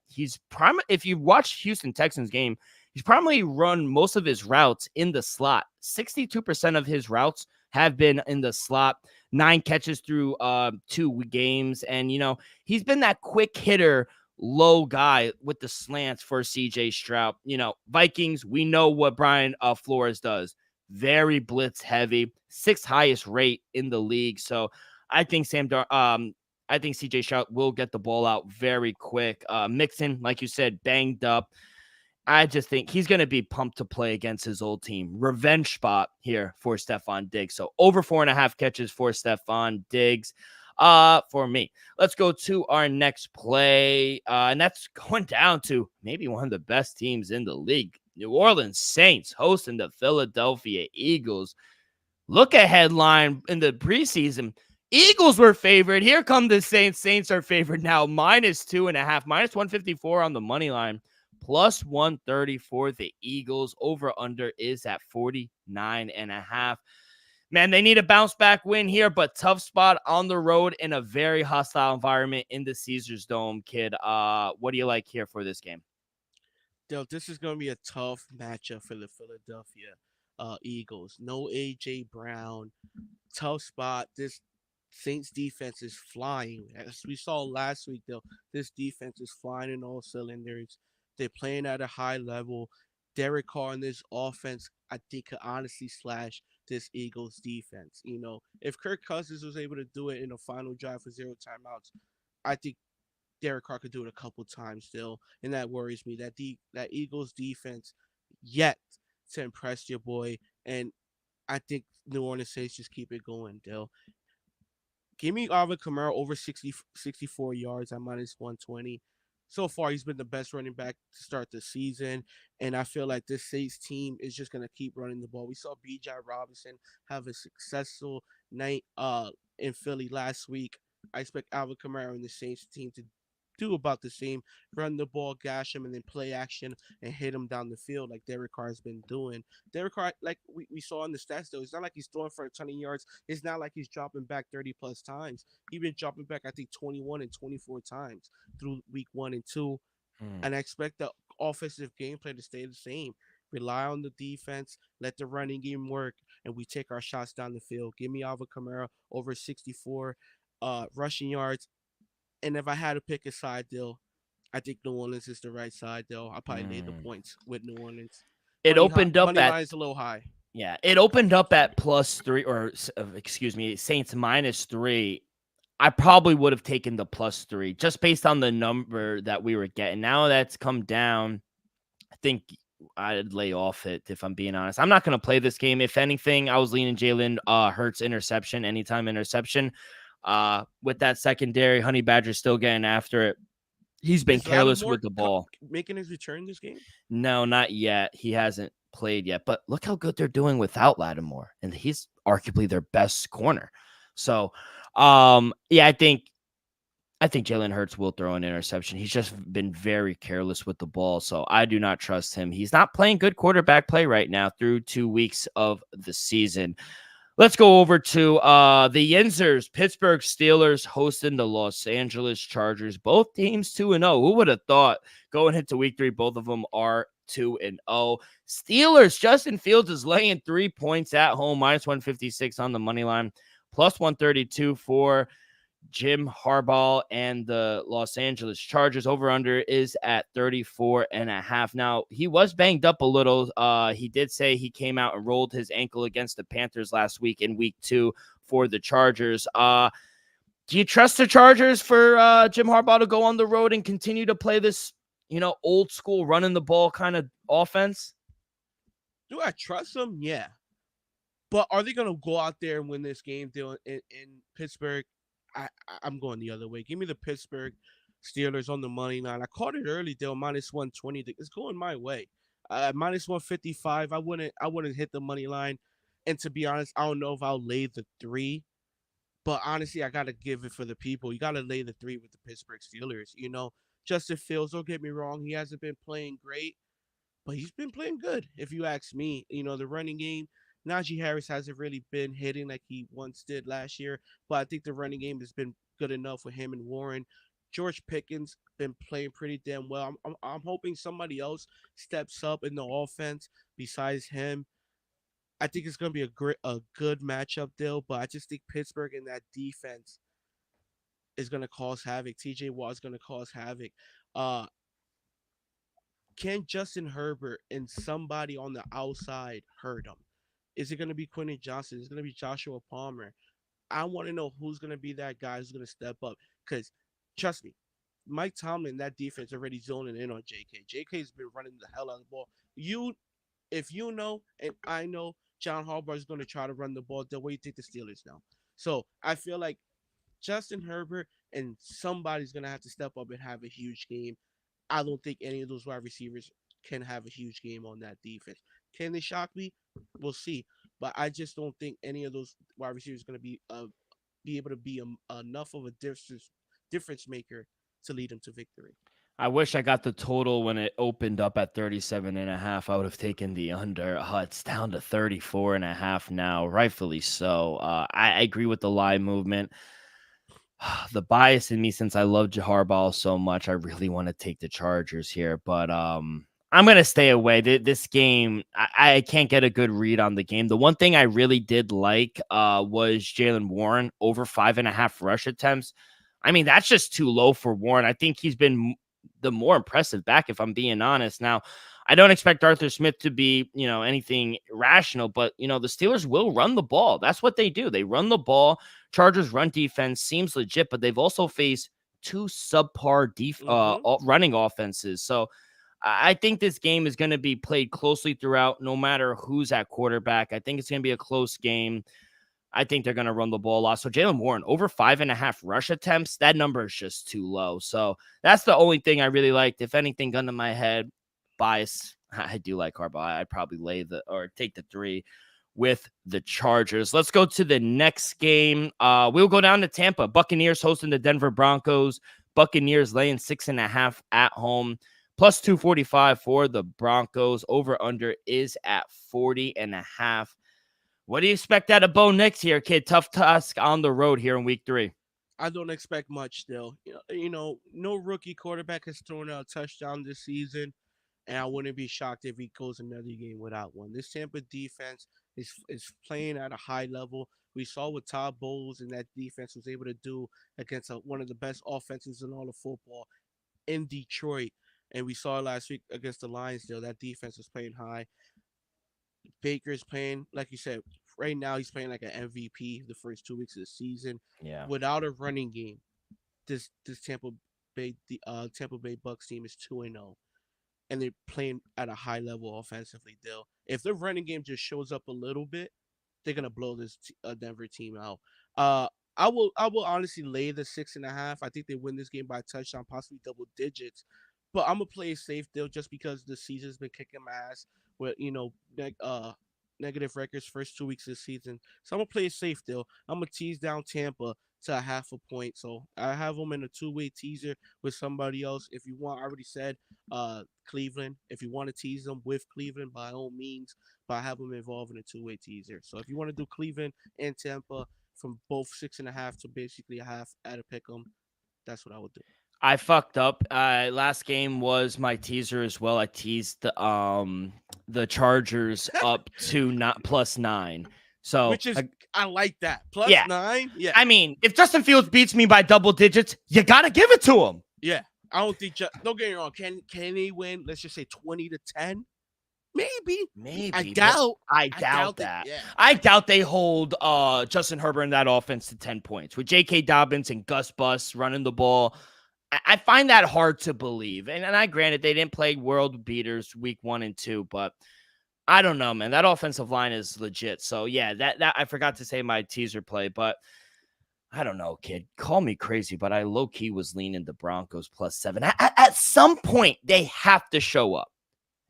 if you watch Houston Texans game, he's probably run most of his routes in the slot. 62% of his routes have been in the slot. 9 catches through 2 games. And, you know, he's been that quick hitter, low guy with the slants for CJ Stroud. You know, Vikings, we know what Brian Flores does. Very blitz heavy, 6th highest rate in the league. So I think I think CJ Stroud will get the ball out very quick. Mixon, like you said, banged up. I just think he's going to be pumped to play against his old team. Revenge spot here for Stephon Diggs. So over 4.5 catches for Stephon Diggs for me. Let's go to our next play. And that's going down to maybe one of the best teams in the league. New Orleans Saints hosting the Philadelphia Eagles. Look at headline in the preseason. Eagles were favored. Here come the Saints. Saints are favored now. -2.5, -154 on the money line. +130 for the Eagles. Over under is at 49.5. Man, they need a bounce back win here, but tough spot on the road in a very hostile environment in the Caesars Dome, kid. What do you like here for this game? This is going to be a tough matchup for the Philadelphia Eagles. No A.J. Brown. Tough spot. This Saints defense is flying. As we saw last week, this defense is flying in all cylinders. They're playing at a high level. Derek Carr in this offense, I think, could honestly slash this Eagles defense. You know, if Kirk Cousins was able to do it in the final drive for 0 timeouts, I think Derek Carr could do it a couple times still, and that worries me. That Eagles defense yet to impress your boy, and I think New Orleans Saints just keep it going, Dill. Give me Alvin Kamara over 64 yards at -120. So far, he's been the best running back to start the season, and I feel like this Saints team is just going to keep running the ball. We saw B.J. Robinson have a successful night in Philly last week. I expect Alvin Kamara and the Saints team to do about the same. Run the ball, gash him, and then play action and hit him down the field like Derek Carr has been doing. Derek Carr, like we saw in the stats, though, it's not like he's throwing for a ton of yards. It's not like he's dropping back 30-plus times. He's been dropping back, I think, 21 and 24 times through week 1 and 2. And I expect the offensive gameplay to stay the same. Rely on the defense, let the running game work, and we take our shots down the field. Give me Alvin Kamara over 64 rushing yards. And if I had to pick a side, Dill, I think New Orleans is the right side, Dill. I probably lay the points with New Orleans. It opened up money line is a little high. Yeah, it opened up at +3, or Saints -3. I probably would have taken the +3 just based on the number that we were getting. Now that's come down, I think I'd lay off it, if I'm being honest. I'm not going to play this game. If anything, I was leaning Jalen Hurts interception, anytime interception. With that secondary, Honey Badger still getting after it. He's been careless with the ball. Making his return this game? No, not yet. He hasn't played yet. But look how good they're doing without Lattimore, and he's arguably their best corner. So, yeah, I think Jalen Hurts will throw an interception. He's just been very careless with the ball, so I do not trust him. He's not playing good quarterback play right now through 2 weeks of the season. Let's go over to the Yinzers. Pittsburgh Steelers hosting the Los Angeles Chargers. Both teams 2-0. Who would have thought going into week 3, both of them are 2-0. Steelers, Justin Fields is laying 3 points at home, -156 on the money line, +132 for Jim Harbaugh and the Los Angeles Chargers. Over under is at 34.5. Now, he was banged up a little. He did say he came out and rolled his ankle against the Panthers last week in week 2 for the Chargers. Do you trust the Chargers for Jim Harbaugh to go on the road and continue to play this old school running the ball kind of offense? Do I trust them? Yeah. But are they gonna go out there and win this game, Dylan, in Pittsburgh? I'm going the other way. Give me the Pittsburgh Steelers on the money line. I caught it early, Dylan, minus 120. It's going my way. Minus 155. I wouldn't hit the money line. And to be honest, I don't know if I'll lay the 3. But honestly, I gotta give it for the people. You gotta lay the 3 with the Pittsburgh Steelers. Justin Fields. Don't get me wrong. He hasn't been playing great, but he's been playing good, if you ask me. The running game, Najee Harris hasn't really been hitting like he once did last year, but I think the running game has been good enough with him and Warren. George Pickens been playing pretty damn well. I'm hoping somebody else steps up in the offense besides him. I think it's gonna be a good matchup, Dill, but I just think Pittsburgh and that defense is gonna cause havoc. TJ Watt is gonna cause havoc. Uh, can Justin Herbert and somebody on the outside hurt him? Is it going to be Quentin Johnson? Is it going to be Joshua Palmer? I want to know who's going to be that guy who's going to step up. Because, trust me, Mike Tomlin, that defense already zoning in on JK. JK's been running the hell out of the ball. If you know, and I know, John Harbaugh is going to try to run the ball the way you think the Steelers know. So I feel like Justin Herbert and somebody's going to have to step up and have a huge game. I don't think any of those wide receivers can have a huge game on that defense. Can they shock me? We'll see. But I just don't think any of those wide receivers are going to be able to be enough of a difference maker to lead them to victory. I wish I got the total when it opened up at 37.5. I would have taken the under. It's down to 34.5 now, rightfully so. I agree with the line movement. The bias in me, since I love Harbaugh so much, I really want to take the Chargers here, but I'm going to stay away. This game, I can't get a good read on the game. The one thing I really did like was Jaylen Warren over 5.5 rush attempts. I mean, that's just too low for Warren. I think he's been the more impressive back, if I'm being honest. Now, I don't expect Arthur Smith to be, anything rational, but, the Steelers will run the ball. That's what they do. They run the ball. Chargers run defense seems legit, but they've also faced 2 subpar running offenses. So I think this game is going to be played closely throughout, no matter who's at quarterback. I think it's going to be a close game. I think they're going to run the ball a lot. So Jaylen Warren, over 5.5 rush attempts, that number is just too low. So that's the only thing I really liked. If anything, gun to my head, bias, I do like Harbaugh. I'd probably take the 3 with the Chargers. Let's go to the next game. We'll go down to Tampa. Buccaneers hosting the Denver Broncos. Buccaneers laying 6.5 at home. Plus 245 for the Broncos. Over under is at 40.5. What do you expect out of Bo Nix here, kid? Tough task on the road here in week 3. I don't expect much still. No rookie quarterback has thrown a touchdown this season, and I wouldn't be shocked if he goes another game without one. This Tampa defense is playing at a high level. We saw what Todd Bowles and that defense was able to do against one of the best offenses in all of football in Detroit. And we saw last week against the Lions, that defense was playing high. Baker's playing, like you said, right now he's playing like an MVP the first 2 weeks of the season. Yeah. Without a running game, this Tampa Bay Bucks team is 2-0. And they're playing at a high level offensively, Dill. If the running game just shows up a little bit, they're gonna blow this Denver team out. I will honestly lay the 6.5. I think they win this game by a touchdown, possibly double digits. But I'm gonna play it safe, Dill, just because the season's been kicking my ass with negative records first 2 weeks of the season. So I'm gonna play it safe, Dill. I'm gonna tease down Tampa to a 0.5 point. So I have them in a 2-way teaser with somebody else. If you want, I already said Cleveland. If you want to tease them with Cleveland, by all means, but I have them involved in a 2-way teaser. So if you want to do Cleveland and Tampa from both 6.5 to basically a half at a pick 'em, that's what I would do. I fucked up. Last game was my teaser as well. I teased the Chargers up to +9. So which is I like that. Yeah. +9. Yeah. I mean, if Justin Fields beats me by double digits, you gotta give it to him. Yeah. I don't think. Don't get me wrong. Can he win? Let's just say 20-10. Maybe. I doubt that. Yeah. I doubt they hold Justin Herbert in that offense to 10 points with J.K. Dobbins and Gus Bus running the ball. I find that hard to believe. And I granted they didn't play world beaters week 1 and 2, but I don't know, man. That offensive line is legit. So yeah, that I forgot to say my teaser play, but I don't know, kid. Call me crazy, but I low key was leaning the Broncos +7. At some point, they have to show up.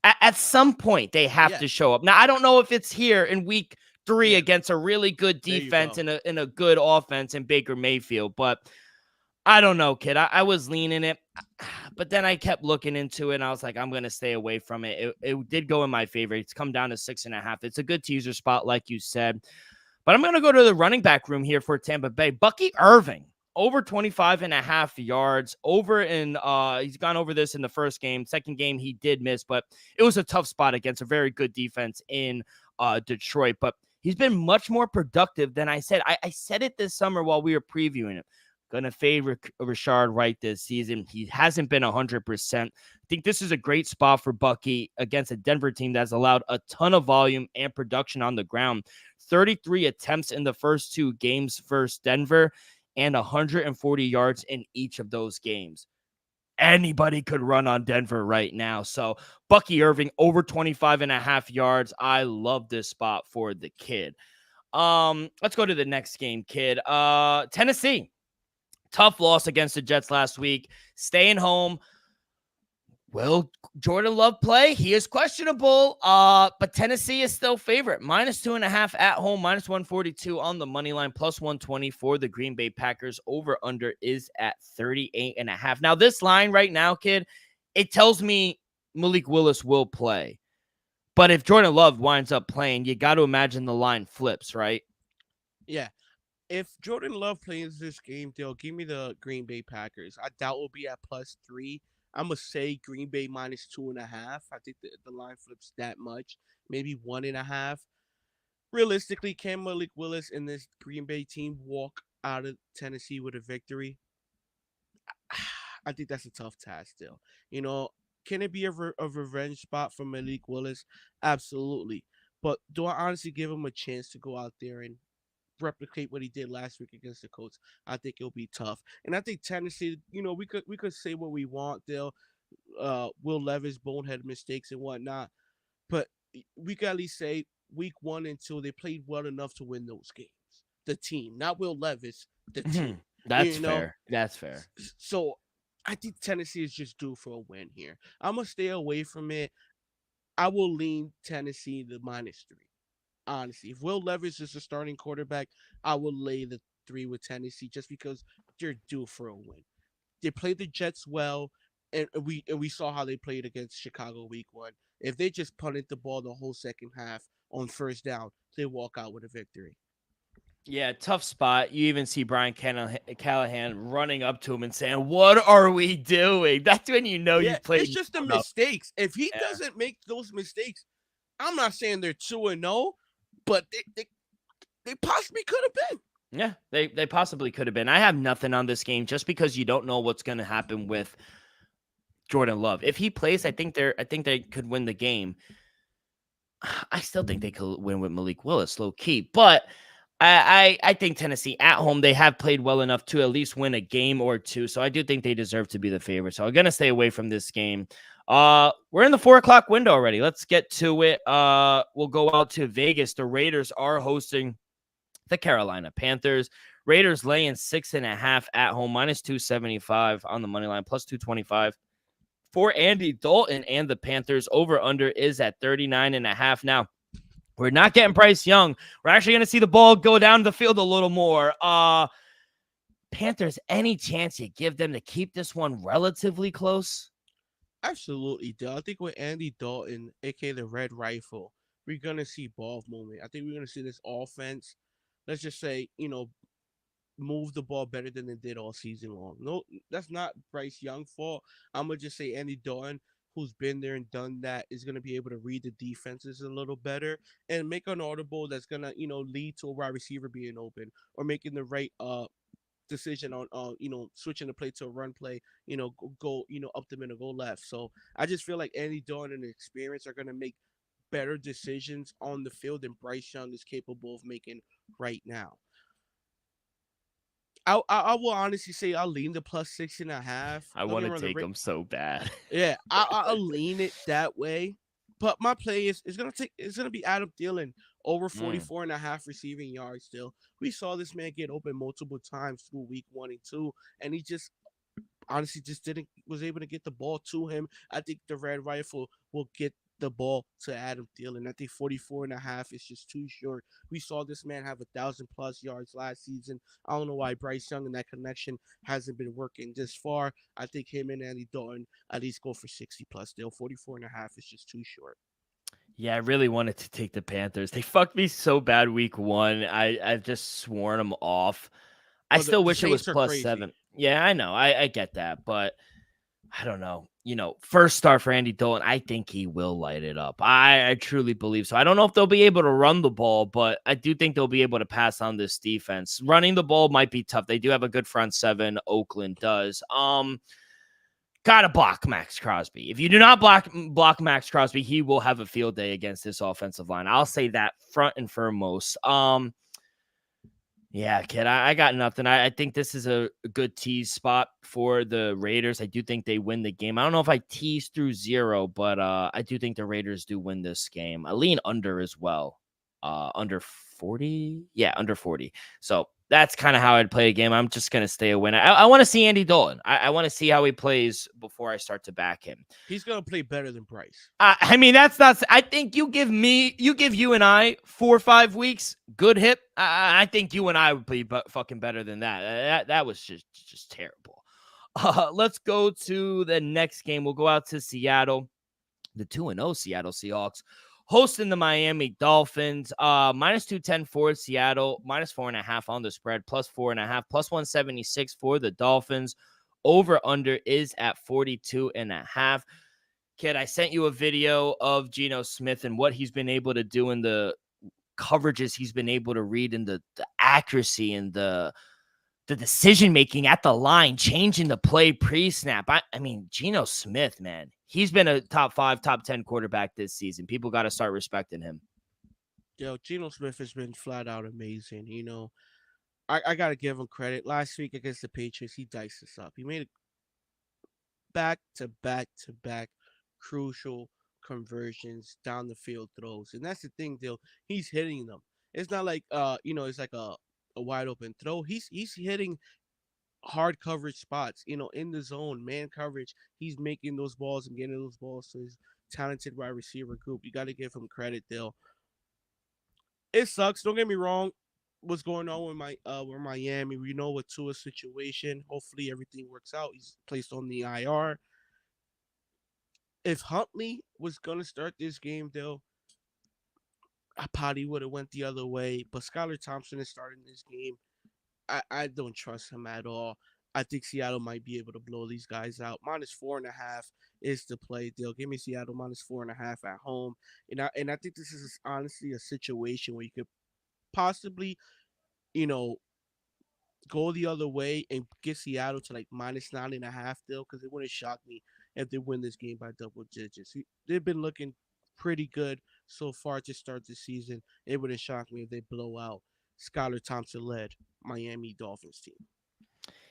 At some point, they have Yeah, to show up. Now, I don't know if it's here in week 3 yeah. against a really good There you defense go. and a good offense in Baker Mayfield, but I don't know, kid. I was leaning it, but then I kept looking into it, and I was like, I'm going to stay away from it. It did go in my favor. It's come down to 6.5. It's a good teaser spot, like you said. But I'm going to go to the running back room here for Tampa Bay. Bucky Irving, over 25.5 yards. He's gone over this in the first game. Second game, he did miss, but it was a tough spot against a very good defense in Detroit. But he's been much more productive than I said. I said it this summer while we were previewing it. Gonna favor Rashard Wright this season. He hasn't been 100%. I think this is a great spot for Bucky against a Denver team that's allowed a ton of volume and production on the ground. 33 attempts in the first 2 games versus Denver and 140 yards in each of those games. Anybody could run on Denver right now. So Bucky Irving over 25.5 yards. I love this spot for the kid. Let's go to the next game, kid. Tennessee. Tough loss against the Jets last week. Staying home. Will Jordan Love play? He is questionable. But Tennessee is still favorite. -2.5 at home, -142 on the money line, +120 for the Green Bay Packers. Over under is at 38.5. Now, this line right now, kid, it tells me Malik Willis will play. But if Jordan Love winds up playing, you got to imagine the line flips, right? Yeah. If Jordan Love plays this game, they'll give me the Green Bay Packers. I doubt we'll be at +3. I'm gonna say Green Bay -2.5. I think the line flips that much, maybe 1.5. Realistically, can Malik Willis and this Green Bay team walk out of Tennessee with a victory? I think that's a tough task still. You know, can it be a revenge spot for Malik Willis? Absolutely. But do I honestly give him a chance to go out there and replicate what he did last week against the Colts? I think it'll be tough. And I think Tennessee, we could say what we want. They'll Will Levis bonehead mistakes and whatnot. But we can at least say week 1 and 2 they played well enough to win those games. The team, not Will Levis, the team. That's You know, fair. That's fair. so I think Tennessee is just due for a win here. I'm gonna stay away from it. I will lean Tennessee to -3. Honestly, if Will Levis is the starting quarterback, I will lay the 3 with Tennessee just because they're due for a win. They played the Jets well, and we saw how they played against Chicago week 1. If they just punted the ball the whole second half on first down, they walk out with a victory. Yeah, tough spot. You even see Brian Callahan running up to him and saying, "What are we doing?" That's when you know Yeah, you've it's played just the well enough. mistakes. If he Yeah. doesn't make those mistakes, I'm not saying they're 2-0, but they possibly could have been. Yeah, they possibly could have been. I have nothing on this game just because you don't know what's going to happen with Jordan Love. If he plays, I think they could win the game. I still think they could win with Malik Willis, low key, but I think Tennessee at home, they have played well enough to at least win a game or two. So I do think they deserve to be the favorite. So I'm gonna stay away from this game. We're in the 4 o'clock window already. Let's get to it. We'll go out to Vegas. The Raiders are hosting the Carolina Panthers. Raiders laying 6.5 at home, -275 on the money line, +225 for Andy Dalton and the Panthers. Over under is at 39.5. Now, we're not getting Bryce Young. We're actually going to see the ball go down the field a little more. Panthers, any chance you give them to keep this one relatively close? Absolutely, dude. I think with Andy Dalton, aka the Red Rifle, we're gonna see ball movement. I think we're gonna see this offense. Let's just say, move the ball better than they did all season long. No, that's not Bryce Young's fault. I'm gonna just say Andy Dalton, who's been there and done that, is gonna be able to read the defenses a little better and make an audible that's gonna, lead to a wide receiver being open or making the right decision on switching the play to a run play, go up the middle, go left. So I just feel like Andy Dalton and the experience are gonna make better decisions on the field than Bryce Young is capable of making right now. I will honestly say I'll lean the plus 6.5. I Don't want get to me wrong, take them so bad. yeah, I'll lean it that way. But my play is gonna be Adam Thielen over Mm. 44.5 receiving yards. Still, we saw this man get open multiple times through week 1 and 2, and he just honestly just didn't was able to get the ball to him. I think the Red Rifle will get the ball to Adam Thielen. I think 44.5 is just too short. We saw this man have 1,000+ yards last season. I don't know why Bryce Young and that connection hasn't been working this far. I think him and Andy Dalton at least go for 60+. Still, 44.5 is just too short. Yeah, I really wanted to take the Panthers. They fucked me so bad week 1. I've just sworn them off. I Oh, still the wish it was Saints are plus crazy. 7. Yeah, I know. I get that, but I don't know. First start for Andy Dalton, I think he will light it up. I truly believe so. I don't know if they'll be able to run the ball, but I do think they'll be able to pass on this defense. Running the ball might be tough. They do have a good front seven. Oakland does. Gotta block Max Crosby. If you do not block Max Crosby, he will have a field day against this offensive line. I'll say that front and foremost. Yeah, kid, I got nothing. I think this is a good tease spot for the Raiders. I do think they win the game. I don't know if I tease through 0, but I do think the Raiders do win this game. I lean under as well. Under 40? Yeah, under 40. So that's kind of how I'd play a game. I'm just going to stay away. I want to see Andy Dalton. I want to see how he plays before I start to back him. He's going to play better than Bryce. I mean, that's not. I think you give you and I 4 or 5 weeks, good hip. I think you and I would be fucking better than that. That was just terrible. Let's go to the next game. We'll go out to Seattle, the 2-0 Seattle Seahawks, hosting the Miami Dolphins. Minus 210 for Seattle, minus 4.5 on the spread, plus 4.5, plus 176 for the Dolphins. Over under is at 42.5. Kid, I sent you a video of Geno Smith and what he's been able to do in the coverages he's been able to read, and the accuracy and the decision-making at the line, changing the play pre-snap. I mean, Geno Smith, man, he's been a top 5, top 10 quarterback this season. People got to start respecting him. Yo, Geno Smith has been flat out amazing. I got to give him credit. Last week against the Patriots, he diced us up. He made back-to-back-to-back crucial conversions down the field throws. And that's the thing, Dill. He's hitting them. It's not like it's like a wide open throw. He's hitting hard coverage spots, in the zone, man coverage. He's making those balls and getting those balls to his talented wide receiver group. You got to give him credit, Dill. It sucks. Don't get me wrong. What's going on with Miami? We know what Tua's situation. Hopefully everything works out. He's placed on the IR. If Huntley was gonna start this game, though, I probably would have went the other way. But Skylar Thompson is starting this game. I don't trust him at all. I think Seattle might be able to blow these guys out. Minus 4.5 is the play. They'll give me Seattle minus 4.5 at home, and I think this is honestly a situation where you could possibly, you know, go the other way and get Seattle to like minus 9.5 still, because it wouldn't shock me if they win this game by double digits. They've been looking pretty good so far to start the season. It wouldn't shock me if they blow out Skylar Thompson led Miami Dolphins team.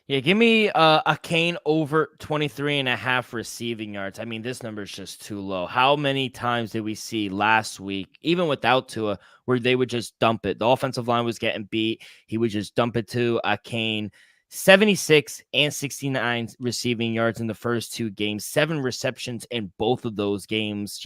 Yeah, give me a Kane over 23.5 receiving yards. I mean, this number is just too low. How many times did we see last week, even without Tua, where they would just dump it? The offensive line was getting beat. He would just dump it to a Kane. 76 and 69 receiving yards in the first 2 games, 7 receptions in both of those games.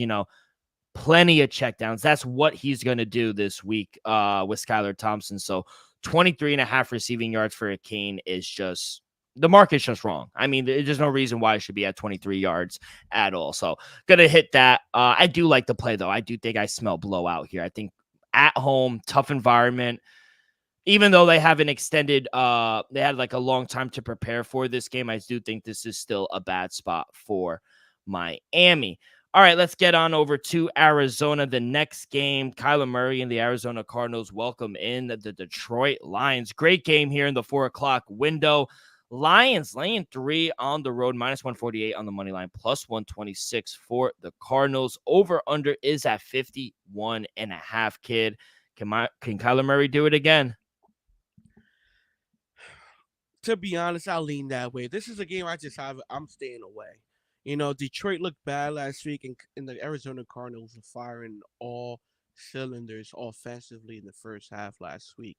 Plenty of checkdowns. That's what he's going to do this week with Skylar Thompson. So 23.5 receiving yards for a Kane is just, the market's just wrong. I mean, there's no reason why it should be at 23 yards at all. So gonna hit that. I do like the play though. I do think I smell blowout here. I think at home, tough environment. Even though they have an extended, they had like a long time to prepare for this game, I do think this is still a bad spot for Miami. All right, let's get on over to Arizona. The next game, Kyler Murray and the Arizona Cardinals welcome in the Detroit Lions. Great game here in the 4 o'clock window. Lions laying 3 on the road, minus 148 on the money line, plus 126 for the Cardinals. Over under is at 51.5. Kid, can Kyler Murray do it again? To be honest, I lean that way. This is a game I'm staying away. Detroit looked bad last week, and the Arizona Cardinals were firing all cylinders offensively in the first half last week.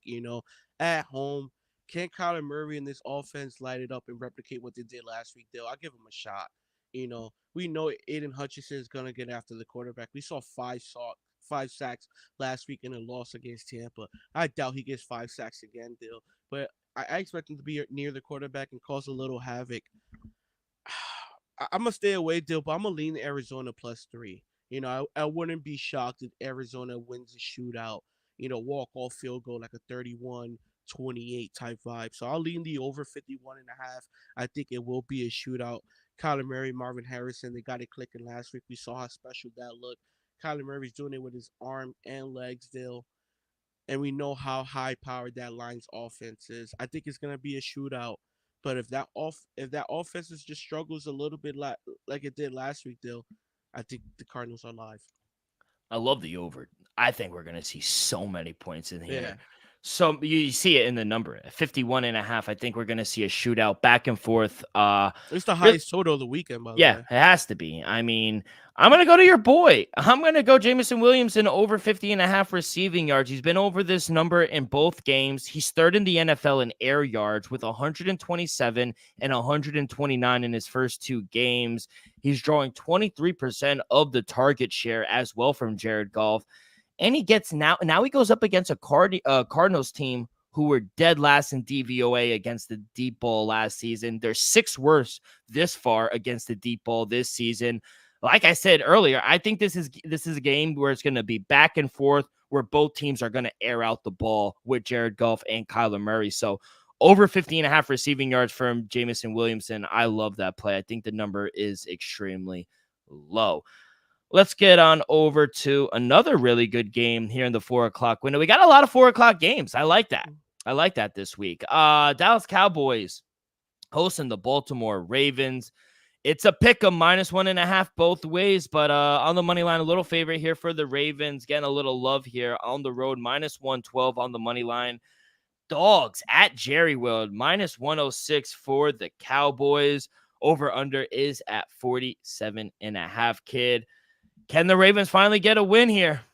At home, can Kyler Murray and this offense light it up and replicate what they did last week? I'll give them a shot. We know Aiden Hutchinson is gonna get after the quarterback. We saw five sacks last week in a loss against Tampa. I doubt he gets 5 sacks again, but I expect him to be near the quarterback and cause a little havoc. I'm gonna stay away, but I'm gonna lean Arizona +3. I wouldn't be shocked if Arizona wins a shootout. Walk off field goal like a 31-28 type vibe. So I'll lean the over 51.5. I think it will be a shootout. Kyler Murray, Marvin Harrison, they got it clicking last week. We saw how special that looked. Kyler Murray's doing it with his arm and legs, and we know how high powered that line's offense is. I think it's gonna be a shootout. But if that offense just struggles a little bit like it did last week, I think the Cardinals are live. I love the over. I think we're going to see so many points in here. Yeah. So you see it in the number, 51.5. I think we're going to see a shootout back and forth. It's the highest total of the weekend, by the way. Yeah, it has to be. I mean, I'm going to go to your boy. I'm going to go Jameson Williamson over 50.5 receiving yards. He's been over this number in both games. He's third in the NFL in air yards with 127 and 129 in his first two games. He's drawing 23% of the target share as well from Jared Goff. And he gets now he goes up against a Cardinals team who were dead last in DVOA against the deep ball last season. They're sixth worst this far against the deep ball this season. Like I said earlier, I think this is a game where it's going to be back and forth, where both teams are going to air out the ball with Jared Goff and Kyler Murray. So over 50.5 receiving yards from Jameson Williamson. I love that play. I think the number is extremely low. Let's get on over to another really good game here in the 4 o'clock window. We got a lot of 4 o'clock games. I like that this week. Dallas Cowboys hosting the Baltimore Ravens. It's a pick 'em -1.5 both ways, but on the money line, a little favorite here for the Ravens. Getting a little love here on the road, -112 on the money line. Dogs at Jerry World, -106 for the Cowboys. Over under is at 47.5, kid. Can the Ravens finally get a win here?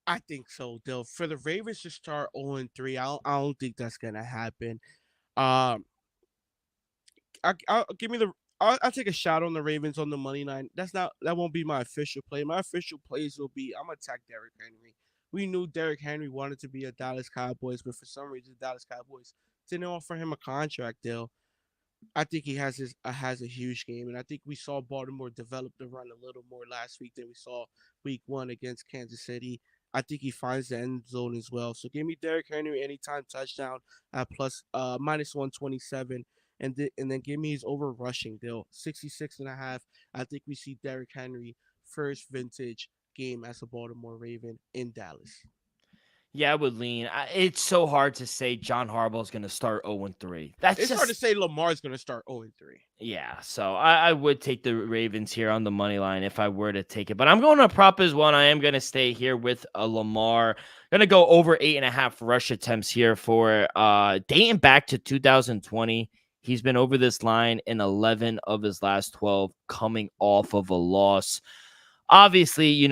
I think so, Dill. For the Ravens to start 0-3, I don't think that's gonna happen. Um, I'll take a shot on the Ravens on the money line. That won't be my official play. My official plays will be I'm gonna attack Derrick Henry. We knew Derrick Henry wanted to be a Dallas Cowboys, but for some reason Dallas Cowboys didn't offer him a contract deal. I think he has a huge game, and I think we saw Baltimore develop the run a little more last week than we saw week 1 against Kansas City. I think he finds the end zone as well. So give me Derrick Henry anytime touchdown at -127, and then give me his over rushing deal 66.5. I think we see Derrick Henry first vintage game as a Baltimore Raven in Dallas. Yeah, I would lean. It's so hard to say John Harbaugh is going to start 0-3. It's hard to say Lamar's going to start 0-3. Yeah, so I would take the Ravens here on the money line if I were to take it. But I'm going to prop as well, and I am going to stay here with a Lamar. Going to go over 8.5 rush attempts here for dating back to 2020. He's been over this line in 11 of his last 12, coming off of a loss. Obviously,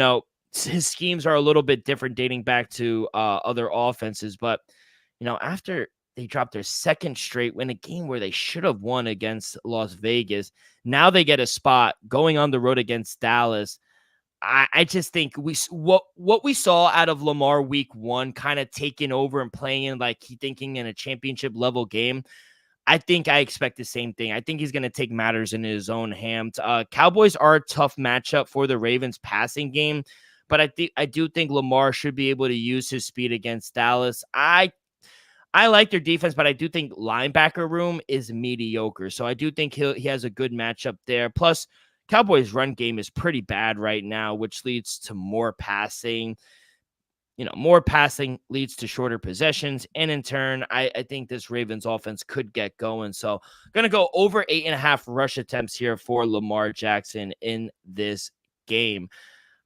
his schemes are a little bit different dating back to other offenses. But, after they dropped their second straight win, a game where they should have won against Las Vegas, now they get a spot going on the road against Dallas. I just think what we saw out of Lamar week 1, kind of taking over and playing like he thinking in a championship level game. I think I expect the same thing. I think he's going to take matters in his own hands. Cowboys are a tough matchup for the Ravens passing game, but I do think Lamar should be able to use his speed against Dallas. I like their defense, but I do think linebacker room is mediocre. So I do think he has a good matchup there. Plus, Cowboys' run game is pretty bad right now, which leads to more passing. More passing leads to shorter possessions. And in turn, I think this Ravens offense could get going. So I'm going to go over 8.5 rush attempts here for Lamar Jackson in this game.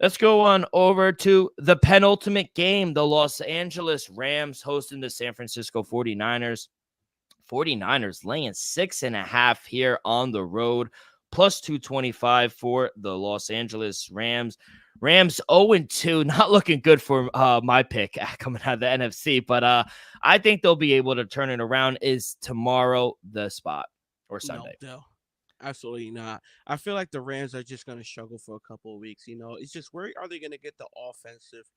Let's go on over to the penultimate game. The Los Angeles Rams hosting the San Francisco 49ers. 49ers laying 6.5 here on the road, plus 225 for the Los Angeles Rams. Rams 0-2, not looking good for my pick coming out of the NFC, but I think they'll be able to turn it around. Is tomorrow the spot or Sunday? No. Absolutely not. I feel like the Rams are just going to struggle for a couple of weeks. It's just where are they going to get the offensive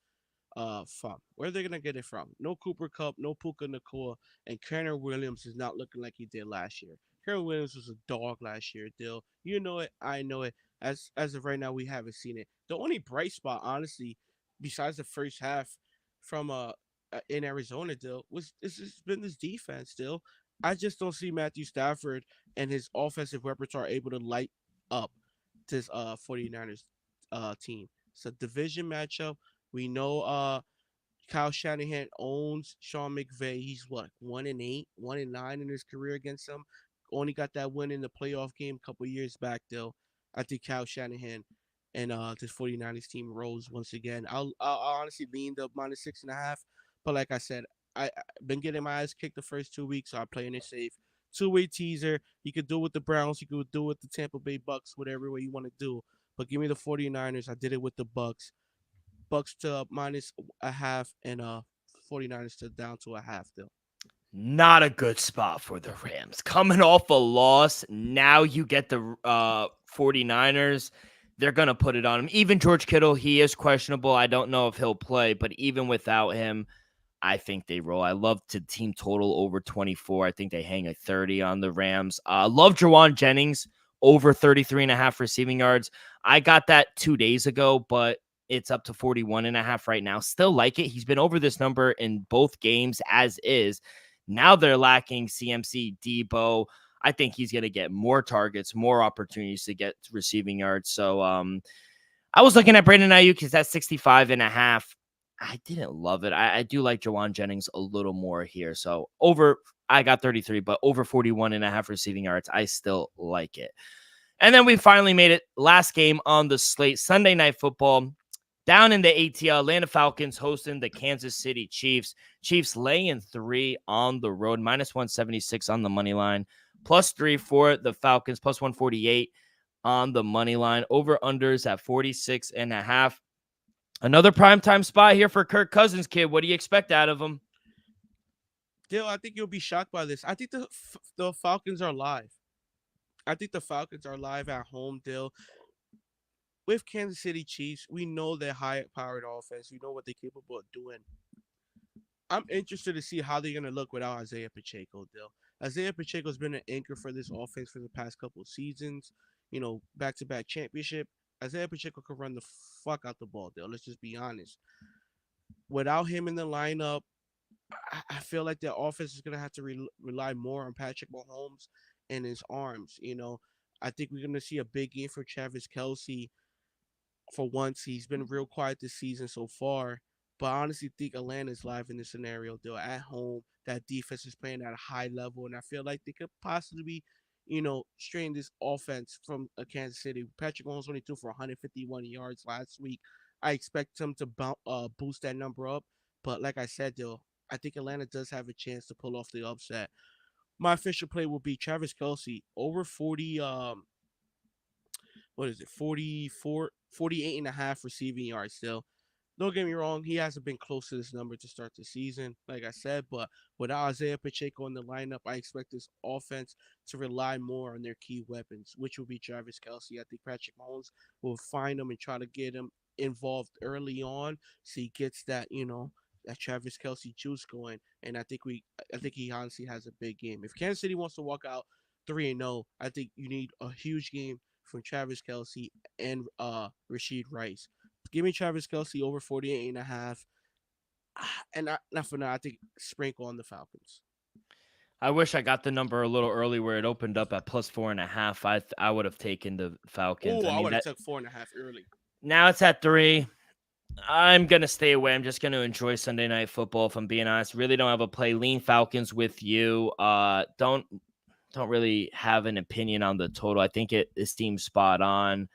from? Where are they going to get it from? No Cooper Cup, no Puka Nakua, and Kenner Williams is not looking like he did last year. Kenner Williams was a dog last year, Dill. You know it. I know it. As of right now, we haven't seen it. The only bright spot, honestly, besides the first half from in Arizona, Dill, has been this defense, Dill. I just don't see Matthew Stafford and his offensive repertoire able to light up this 49ers team. It's a division matchup. We know Kyle Shanahan owns Sean McVay. He's what, 1-8, 1-9 in his career against them. Only got that win in the playoff game a couple years back, though. I think Kyle Shanahan and this 49ers team rose once again. I'll honestly lean the -6.5, but like I said, I've been getting my ass kicked the first 2 weeks, so I'm playing it safe. Two-way teaser. You could do it with the Browns. You could do it with the Tampa Bay Bucks, whatever way you want to do. But give me the 49ers. I did it with the Bucks. Bucks to -0.5 and 49ers to down to 0.5 still. Not a good spot for the Rams. Coming off a loss, now you get the 49ers. They're going to put it on him. Even George Kittle, he is questionable. I don't know if he'll play, but even without him, I think they roll. I love the team total over 24. I think they hang a 30 on the Rams. Love Jawan Jennings over 33.5 receiving yards. I got that 2 days ago, but it's up to 41.5 right now. Still like it. He's been over this number in both games as is. Now they're lacking CMC, Debo. I think he's going to get more targets, more opportunities to get receiving yards. So I was looking at Brandon Ayuk because that's 65.5. I didn't love it. I do like Jawan Jennings a little more here. So I got 33, but over 41.5 receiving yards, I still like it. And then we finally made it. Last game on the slate, Sunday Night Football. Down in the ATL, Atlanta Falcons hosting the Kansas City Chiefs. Chiefs laying 3 on the road, -176 on the money line, +3 for the Falcons, +148 on the money line. Over-unders at 46.5. Another primetime spot here for Kirk Cousins, kid. What do you expect out of him? Dill, I think you'll be shocked by this. I think the Falcons are live. I think the Falcons are live at home, Dill. With Kansas City Chiefs, we know they're high-powered offense. We know what they're capable of doing. I'm interested to see how they're going to look without Isaiah Pacheco, Dill. Isaiah Pacheco's been an anchor for this offense for the past couple of seasons. Back-to-back championship. Isaiah Pacheco can run the fuck out the ball, Dill. Let's just be honest. Without him in the lineup, I feel like their offense is going to have to rely more on Patrick Mahomes and his arms. I think we're going to see a big game for Travis Kelce. For once, he's been real quiet this season so far. But I honestly think Atlanta's live in this scenario. They're at home. That defense is playing at a high level. And I feel like they could possibly, strain this offense from Kansas City. Patrick Mahomes only threw for 151 yards last week. I expect him to boost that number up. But like I said, I think Atlanta does have a chance to pull off the upset. My official play will be Travis Kelce over 40, 48.5 receiving yards still. Don't get me wrong, he hasn't been close to this number to start the season, like I said, but without Isaiah Pacheco in the lineup, I expect this offense to rely more on their key weapons, which will be Travis Kelce. I think Patrick Mahomes will find him and try to get him involved early on so he gets that, that Travis Kelce juice going. And I think he honestly has a big game. If Kansas City wants to walk out 3-0, I think you need a huge game from Travis Kelce and Rashid Rice. Give me Travis Kelce over 48.5. And not for now, I think sprinkle on the Falcons. I wish I got the number a little early where it opened up at +4.5. I would have taken the Falcons. I would have took 4.5 early. Now it's at 3. I'm going to stay away. I'm just going to enjoy Sunday Night Football, if I'm being honest. Really don't have a play. Lean Falcons with you. Don't really have an opinion on the total. I think it seems spot on.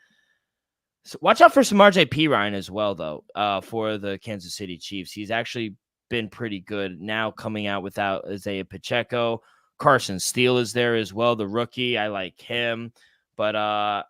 So watch out for some RJP Ryan as well, though, for the Kansas City Chiefs. He's actually been pretty good now coming out without Isaiah Pacheco. Carson Steele is there as well, the rookie. I like him. But I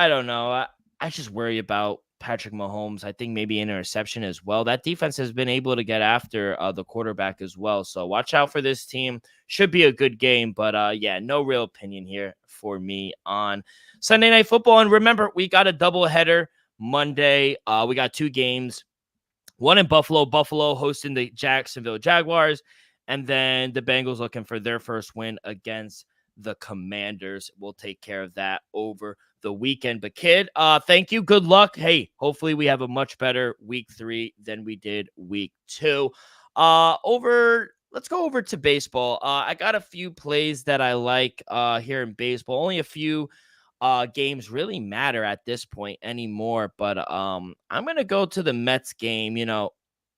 don't know. I just worry about Patrick Mahomes. I think maybe an interception as well. That defense has been able to get after the quarterback as well. So watch out for this team. Should be a good game. But yeah, no real opinion here for me on Sunday Night Football. And remember, we got a doubleheader Monday. We got 2 games. One in Buffalo. Buffalo hosting the Jacksonville Jaguars. And then the Bengals looking for their first win against the Commanders. We'll take care of that over the weekend. But kid, thank you. Good luck. Hey, hopefully we have a much better week 3 than we did week 2. Let's go over to baseball. I got a few plays that I like here in baseball. Only a few games really matter at this point anymore. But I'm gonna go to the Mets game.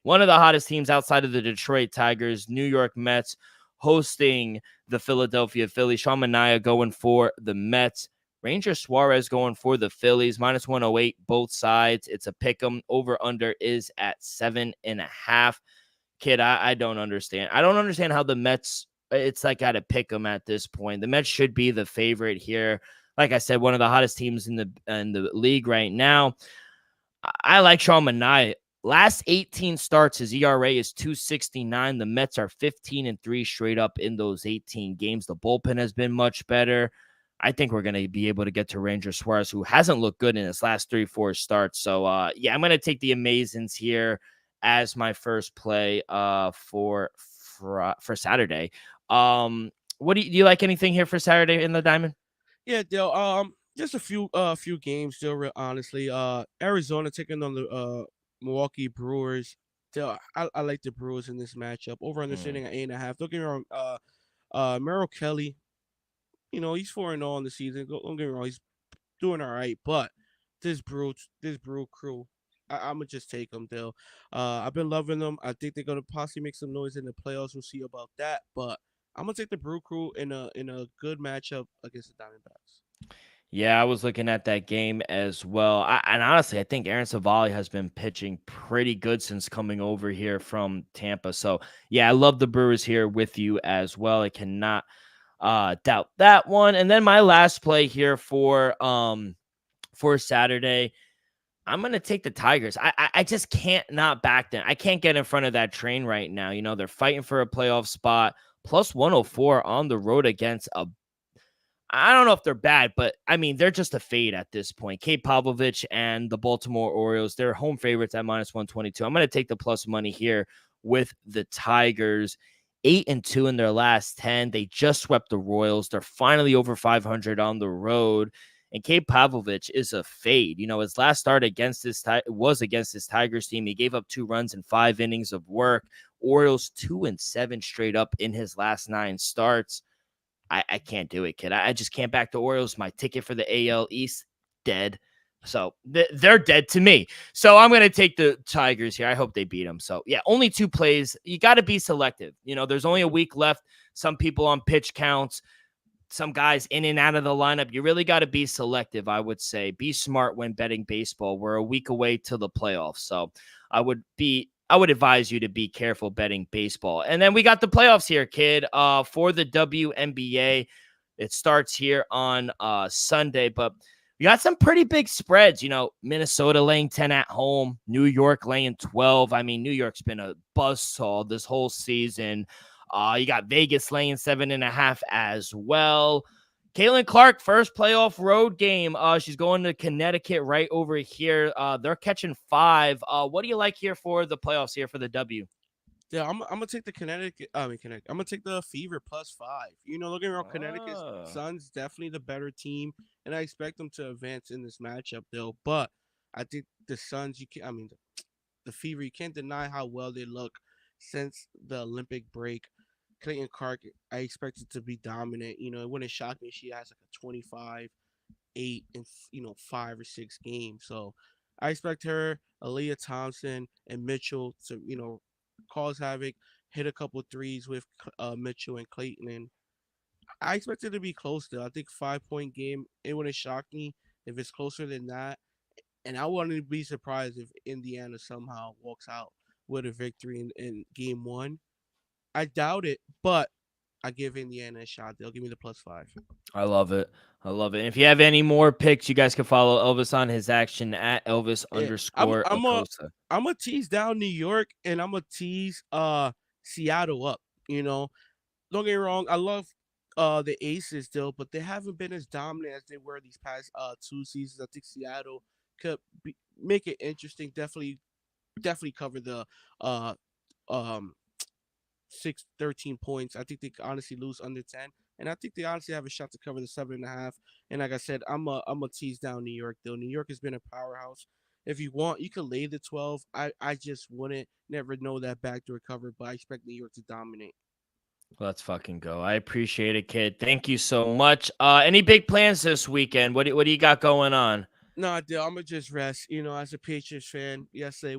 One of the hottest teams outside of the Detroit Tigers, New York Mets, hosting the Philadelphia Phillies. Sean Manaea going for the Mets. Ranger Suarez going for the Phillies. -108, both sides. It's a pick 'em. Over under is at 7.5. Kid, I don't understand. I don't understand how the Mets, it's like at a pick 'em at this point. The Mets should be the favorite here. Like I said, one of the hottest teams in the league right now. I like Sean Manaea. Last 18 starts, his ERA is 2.69. The Mets are 15-3 straight up in those 18 games. The bullpen has been much better. I think we're going to be able to get to Ranger Suarez, who hasn't looked good in his last 3-4 starts. So, yeah, I'm going to take the Amazins here as my first play for Saturday. What do you like anything here for Saturday in the Diamond? Yeah, Dale. Just a few games, still. Honestly, Arizona taking on the Milwaukee Brewers. Dale, I like the Brewers in this matchup. Over understanding at 8.5. Don't get me wrong. Merrill Kelly, he's 4-0 in the season. Don't get me wrong, he's doing all right. But this Brew crew, I'm gonna just take them, Dale. I've been loving them. I think they're gonna possibly make some noise in the playoffs. We'll see about that. But I'm gonna take the Brew crew in a good matchup against the Diamondbacks. Yeah, I was looking at that game as well. And honestly, I think Aaron Savali has been pitching pretty good since coming over here from Tampa. So, yeah, I love the Brewers here with you as well. I cannot doubt that one. And then my last play here for Saturday, I'm gonna take the Tigers. I just can't not back them. I can't get in front of that train right now. They're fighting for a playoff spot. Plus 104 on the road against I don't know if they're bad, but I mean, they're just a fade at this point. Kate Pavlovich and the Baltimore Orioles, they're home favorites at -122. I'm going to take the plus money here with the Tigers. 8-2 in their last 10. They just swept the Royals. They're finally over 500 on the road. And Kate Pavlovich is a fade. His last start against was against this Tigers team. He gave up 2 runs in 5 innings of work. Orioles 2-7 straight up in his last 9 starts. I can't do it, kid. I just can't back the Orioles. My ticket for the AL East, dead. So they're dead to me. So I'm going to take the Tigers here. I hope they beat them. So, yeah, only 2 plays. You got to be selective. There's only a week left. Some people on pitch counts, some guys in and out of the lineup. You really got to be selective, I would say. Be smart when betting baseball. We're a week away till the playoffs. So I would advise you to be careful betting baseball. And then we got the playoffs here, kid, for the WNBA. It starts here on Sunday, but we got some pretty big spreads. Minnesota laying 10 at home, New York laying 12. I mean, New York's been a buzzsaw this whole season. You got Vegas laying 7.5 as well. Caitlin Clark, first playoff road game. She's going to Connecticut right over here. They're catching 5. What do you like here for the playoffs here for the W? Yeah, I'm gonna take the Connecticut. Connecticut. I'm gonna take the Fever +5. Look at Connecticut's Suns definitely the better team, and I expect them to advance in this matchup, though. But I think the Suns, you can. I mean, the Fever. You can't deny how well they look since the Olympic break. Clayton Clark, I expect it to be dominant. It wouldn't shock me if she has like a 25, 8, and 5 or 6 games. So I expect her, Aaliyah Thompson, and Mitchell to cause havoc, hit a couple threes with Mitchell and Clayton, and I expect it to be close. Though I think 5-point game. It wouldn't shock me if it's closer than that, and I wouldn't be surprised if Indiana somehow walks out with a victory in game 1. I doubt it, but I give Indiana a shot. They'll give me the +5. I love it. I love it. And if you have any more picks, you guys can follow Elvis on his action at Elvis Yeah, underscore Acosta. I'm a tease down New York, and I'm a tease Seattle up. You know, don't get me wrong. I love the Aces still, but they haven't been as dominant as they were these past 2 seasons. I think Seattle could make it interesting. Definitely cover the uh um 13 points. I think they could honestly lose under 10. And I think they honestly have a shot to cover the 7.5. And like I said, I'm a tease down New York though. New York has been a powerhouse. If you want, you can lay the 12. I just wouldn't never know that backdoor cover, but I expect New York to dominate. Let's fucking go. I appreciate it, kid. Thank you so much. Any big plans this weekend? What do you got going on? No, dude, I'm gonna just rest. You know, as a Patriots fan, yesterday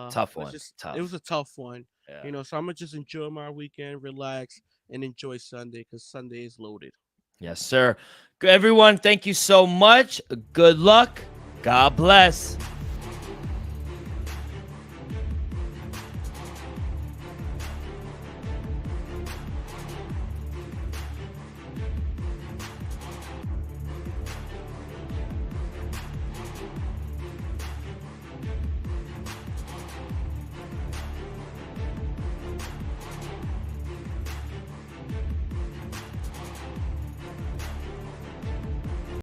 Tough was one. just Tough. it was a tough one. Yeah. You know, so I'm gonna just enjoy my weekend, relax, and enjoy Sunday because Sunday is loaded. Yes, sir. Everyone, thank you so much. Good luck. God bless.